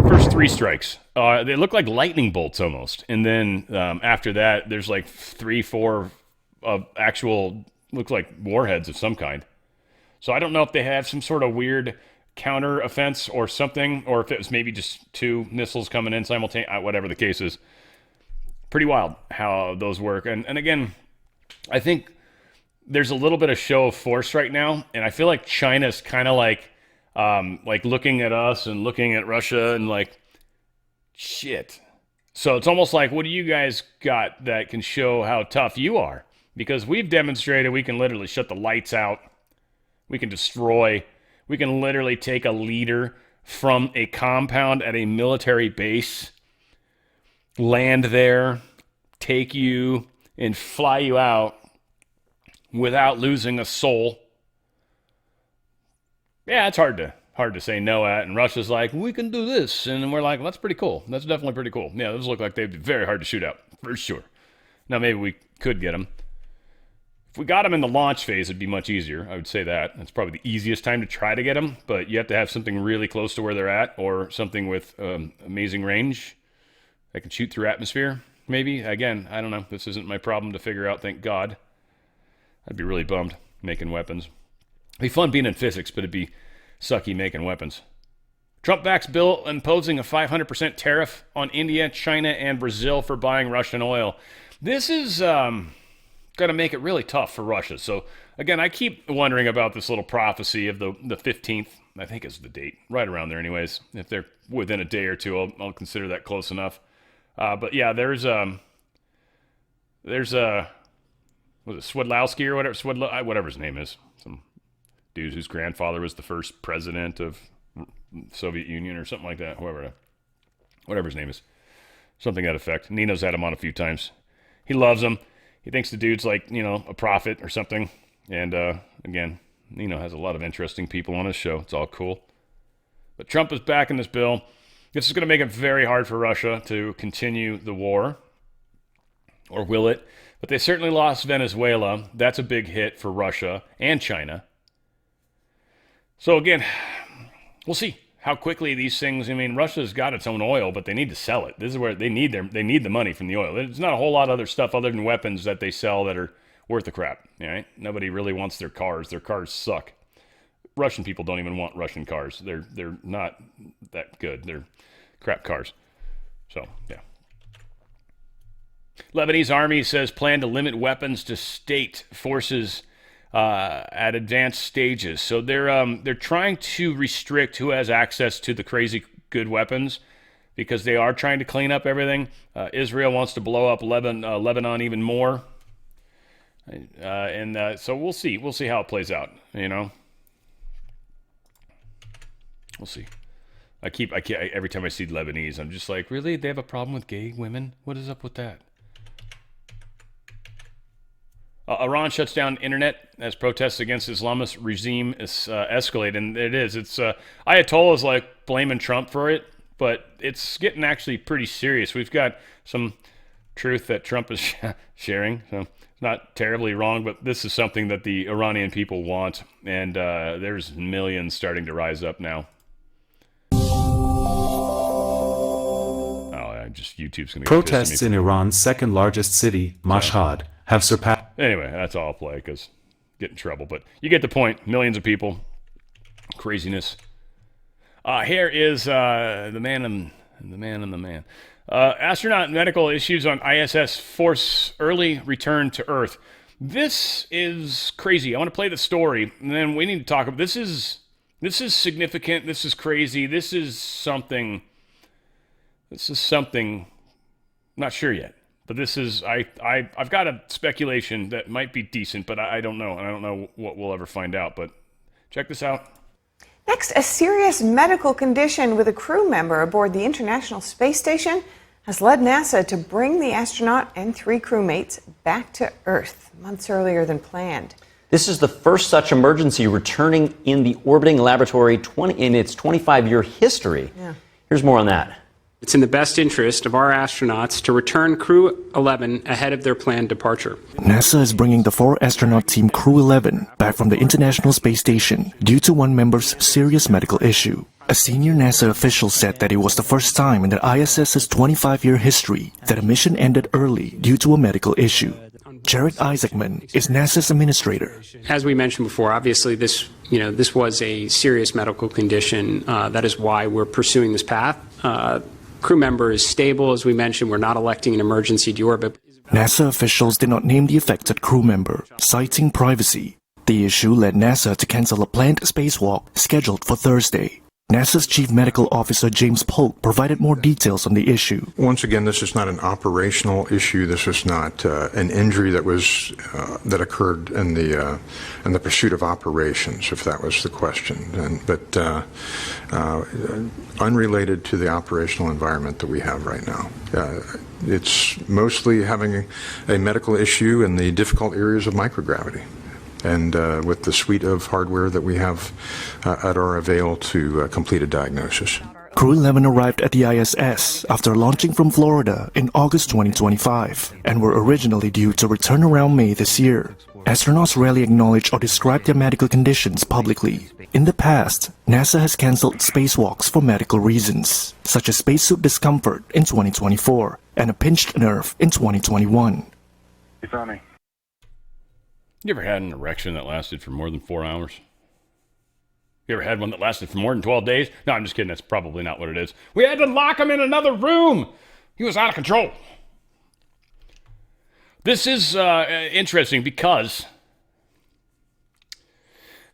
First 3 strikes. They look like lightning bolts almost. And then after that, there's like 3, 4 of actual, looks like warheads of some kind. So I don't know if they have some sort of weird counter offense or something, or if it was maybe just 2 missiles coming in simultaneously, whatever the case is. Pretty wild how those work. And again, I think there's a little bit of show of force right now. And I feel like China's kind of like looking at us and looking at Russia and like, shit. So it's almost like, what do you guys got that can show how tough you are? Because we've demonstrated we can literally shut the lights out. We can destroy. We can literally take a leader from a compound at a military base, land there, take you, and fly you out without losing a soul. Yeah, it's hard to say no at, and Russia's like, we can do this, and we're like, well, that's pretty cool. That's definitely pretty cool. Yeah, those look like they'd be very hard to shoot out, for sure. Now, maybe we could get them. If we got them in the launch phase, it'd be much easier. I would say that. That's probably the easiest time to try to get them, but you have to have something really close to where they're at, or something with amazing range that can shoot through atmosphere, maybe. Again, I don't know. This isn't my problem to figure out, thank God. I'd be really bummed making weapons. It'd be fun being in physics, but it'd be sucky making weapons. Trump backs bill imposing a 500% tariff on India, China, and Brazil for buying Russian oil. This is going to make it really tough for Russia. So, again, I keep wondering about this little prophecy of the 15th. I think is the date. Right around there anyways. If they're within a day or two, I'll consider that close enough. But, yeah, there's was it Swedlowski or whatever? Whatever his name is. Some dude whose grandfather was the first president of Soviet Union or something like that, whatever his name is, something to that effect. Nino's had him on a few times. He loves him. He thinks the dude's like, a prophet or something. And again, Nino has a lot of interesting people on his show. It's all cool. But Trump is backing this bill. This is going to make it very hard for Russia to continue the war. Or will it? But they certainly lost Venezuela. That's a big hit for Russia and China. So again, we'll see how quickly these things. I mean, Russia's got its own oil, but they need to sell it. This is where they need the money from the oil. There's not a whole lot of other stuff other than weapons that they sell that are worth the crap. Right? Nobody really wants their cars. Their cars suck. Russian people don't even want Russian cars. They're not that good. They're crap cars. So yeah. Lebanese army says plan to limit weapons to state forces at advanced stages. So they're trying to restrict who has access to the crazy good weapons because they are trying to clean up everything. Israel wants to blow up Lebanon even more. So we'll see. We'll see how it plays out, We'll see. Every time I see Lebanese, I'm just like, really? They have a problem with gay women? What is up with that? Iran shuts down internet as protests against Islamist regime escalate, and it is. It's Ayatollah's like blaming Trump for it, but it's getting actually pretty serious. We've got some truth that Trump is sharing, so it's not terribly wrong, but this is something that the Iranian people want, and there's millions starting to rise up now. Just YouTube's going to Protests in Iran's second largest city, Mashhad, have surpassed. Anyway, that's all I'll play because get in trouble. But you get the point. Millions of people. Craziness. Here is the man and the man. Astronaut medical issues on ISS force early return to Earth. This is crazy. I want to play the story, and then we need to talk about this. Is significant. This is crazy. This is something. I'm not sure yet, but this is, I've got a speculation that might be decent, but I don't know. And I don't know what we'll ever find out, but check this out. Next, a serious medical condition with a crew member aboard the International Space Station has led NASA to bring the astronaut and 3 crewmates back to Earth months earlier than planned. This is the first such emergency returning in the orbiting laboratory in its 25-year history. Yeah. Here's more on that. It's in the best interest of our astronauts to return Crew 11 ahead of their planned departure. NASA is bringing the 4-astronaut team Crew 11 back from the International Space Station due to one member's serious medical issue. A senior NASA official said that it was the first time in the ISS's 25-year history that a mission ended early due to a medical issue. Jared Isaacman is NASA's administrator. As we mentioned before, obviously this was a serious medical condition. That is why we're pursuing this path. Crew member is stable, as we mentioned. We're not electing an emergency deorbit. NASA officials did not name the affected crew member, citing privacy. The issue led NASA to cancel a planned spacewalk scheduled for Thursday. NASA's Chief Medical Officer James Polk provided more details on the issue. Once again, this is not an operational issue. This is not an injury that occurred in the pursuit of operations, if that was the question. But unrelated to the operational environment that we have right now. It's mostly having a medical issue in the difficult areas of microgravity. And with the suite of hardware that we have at our avail to complete a diagnosis. Crew 11 arrived at the ISS after launching from Florida in August 2025 and were originally due to return around May this year. Astronauts rarely acknowledge or describe their medical conditions publicly. In the past, NASA has canceled spacewalks for medical reasons, such as spacesuit discomfort in 2024 and a pinched nerve in 2021. You found me. You ever had an erection that lasted for more than 4 hours? You ever had one that lasted for more than 12 days? No, I'm just kidding. That's probably not what it is. We had to lock him in another room. He was out of control. This is interesting because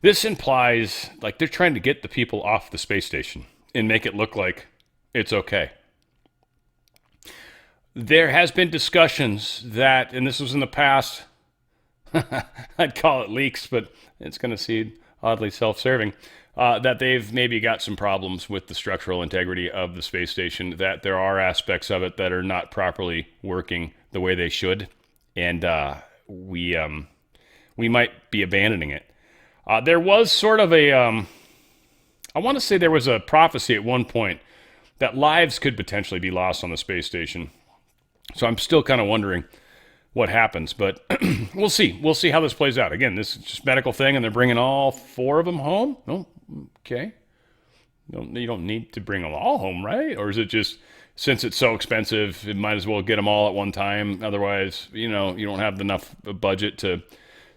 this implies like they're trying to get the people off the space station and make it look like it's okay. There has been discussions that, and this was in the past, I'd call it leaks, but it's going to seem oddly self-serving, that they've maybe got some problems with the structural integrity of the space station, that there are aspects of it that are not properly working the way they should, and we might be abandoning it. There was sort of I want to say there was a prophecy at one point that lives could potentially be lost on the space station. So I'm still kind of wondering what happens, but we'll see. We'll see how this plays out. Again, this is just a medical thing, and they're bringing all 4 of them home? Oh, okay. You don't need to bring them all home, right? Or is it just, since it's so expensive, it might as well get them all at one time? Otherwise, you don't have enough budget to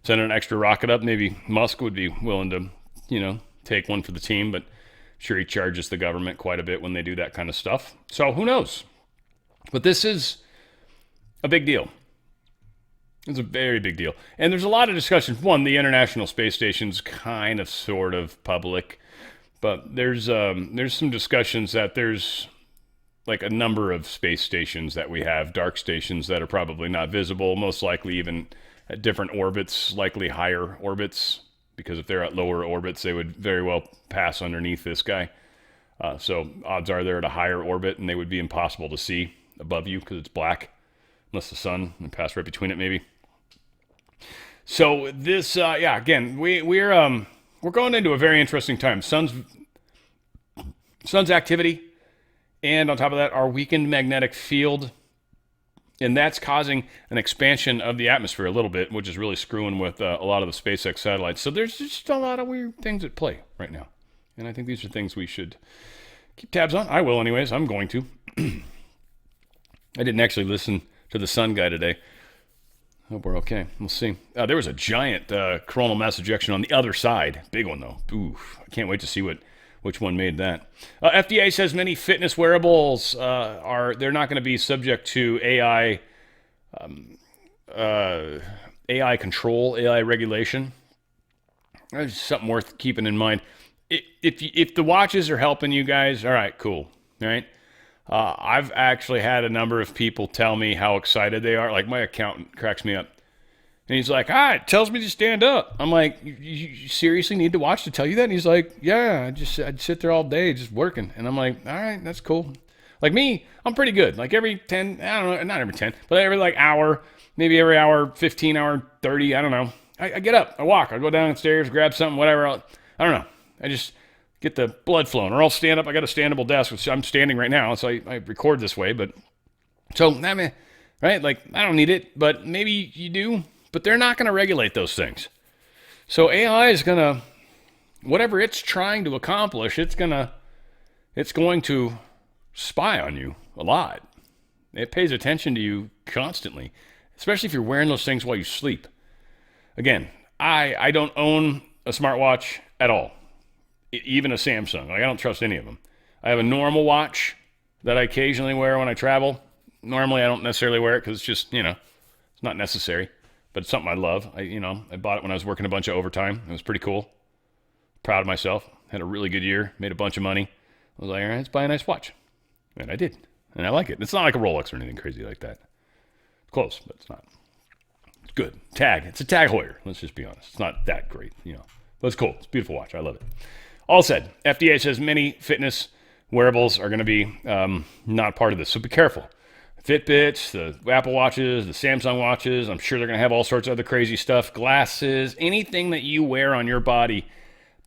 send an extra rocket up. Maybe Musk would be willing to, take one for the team, but sure he charges the government quite a bit when they do that kind of stuff. So who knows? But this is a big deal. It's a very big deal. And there's a lot of discussion. One, the International Space Station's kind of sort of public, but there's some discussions that there's like a number of space stations that we have, dark stations that are probably not visible, most likely even at different orbits, likely higher orbits, because if they're at lower orbits, they would very well pass underneath this guy. So odds are they're at a higher orbit and they would be impossible to see above you because it's black. Unless the sun and pass right between it, maybe. So this, again, we're going into a very interesting time. Sun's activity, and on top of that, our weakened magnetic field, and that's causing an expansion of the atmosphere a little bit, which is really screwing with a lot of the SpaceX satellites. So there's just a lot of weird things at play right now, and I think these are things we should keep tabs on. I will, anyways. I'm going to. I didn't actually listen to the Sun guy today. Hope we're okay. We'll see. There was a giant coronal mass ejection on the other side. Big one, though. Oof. I can't wait to see which one made that. FDA says many fitness wearables they're not going to be subject to AI control, AI regulation. That's something worth keeping in mind. If the watches are helping you guys, all right, cool. All right. I've actually had a number of people tell me how excited they are. Like my accountant cracks me up. And he's like, it tells me to stand up. I'm like, you seriously need the watch to tell you that? And he's like, yeah, I'd sit there all day just working. And I'm like, all right, that's cool. Like me, I'm pretty good. Like every 10, I don't know, not every 10, but every like hour, maybe every hour, 15 hour, 30, I don't know. I get up, I walk, I go downstairs, grab something, whatever. I don't know. I just get the blood flowing, or I'll stand up. I got a standable desk, which I'm standing right now, so I record this way. But so, I mean, right? Like, I don't need it, but maybe you do. But they're not going to regulate those things. So AI is going to, whatever it's trying to accomplish, it's going to spy on you a lot. It pays attention to you constantly, especially if you're wearing those things while you sleep. Again, I don't own a smartwatch at all. Even a Samsung. Like, I don't trust any of them. I have a normal watch that I occasionally wear when I travel. Normally, I don't necessarily wear it because it's just, it's not necessary. But it's something I love. I bought it when I was working a bunch of overtime. It was pretty cool. Proud of myself. Had a really good year. Made a bunch of money. I was like, all right, let's buy a nice watch. And I did. And I like it. It's not like a Rolex or anything crazy like that. It's close, but it's not. It's good. Tag. It's a Tag Heuer. Let's just be honest. It's not that great, But it's cool. It's a beautiful watch. I love it. All said, FDA says many fitness wearables are going to be not part of this, so be careful. Fitbits, the Apple Watches, the Samsung Watches, I'm sure they're going to have all sorts of other crazy stuff, glasses, anything that you wear on your body.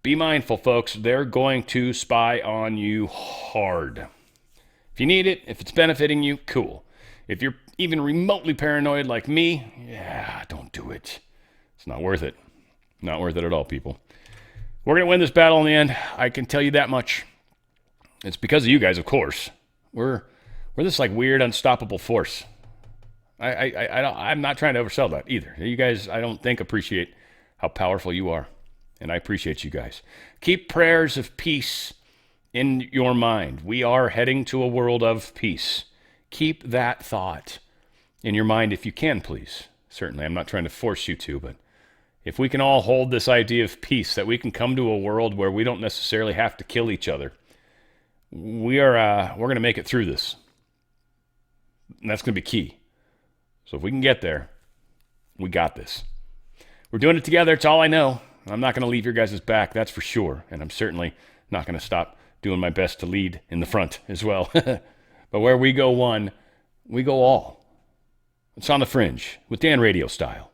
Be mindful, folks. They're going to spy on you hard. If you need it, if it's benefiting you, cool. If you're even remotely paranoid like me, don't do it. It's not worth it. Not worth it at all, people. We're going to win this battle in the end. I can tell you that much. It's because of you guys, of course. We're this like weird, unstoppable force. I'm not trying to oversell that either. You guys, I don't think, appreciate how powerful you are. And I appreciate you guys. Keep prayers of peace in your mind. We are heading to a world of peace. Keep that thought in your mind if you can, please. Certainly, I'm not trying to force you to, but if we can all hold this idea of peace, that we can come to a world where we don't necessarily have to kill each other, we're going to make it through this. And that's going to be key. So if we can get there, we got this. We're doing it together. It's all I know. I'm not going to leave your guys' back, that's for sure. And I'm certainly not going to stop doing my best to lead in the front as well. But where we go one, we go all. It's on the Fringe with Dan RadioStyle.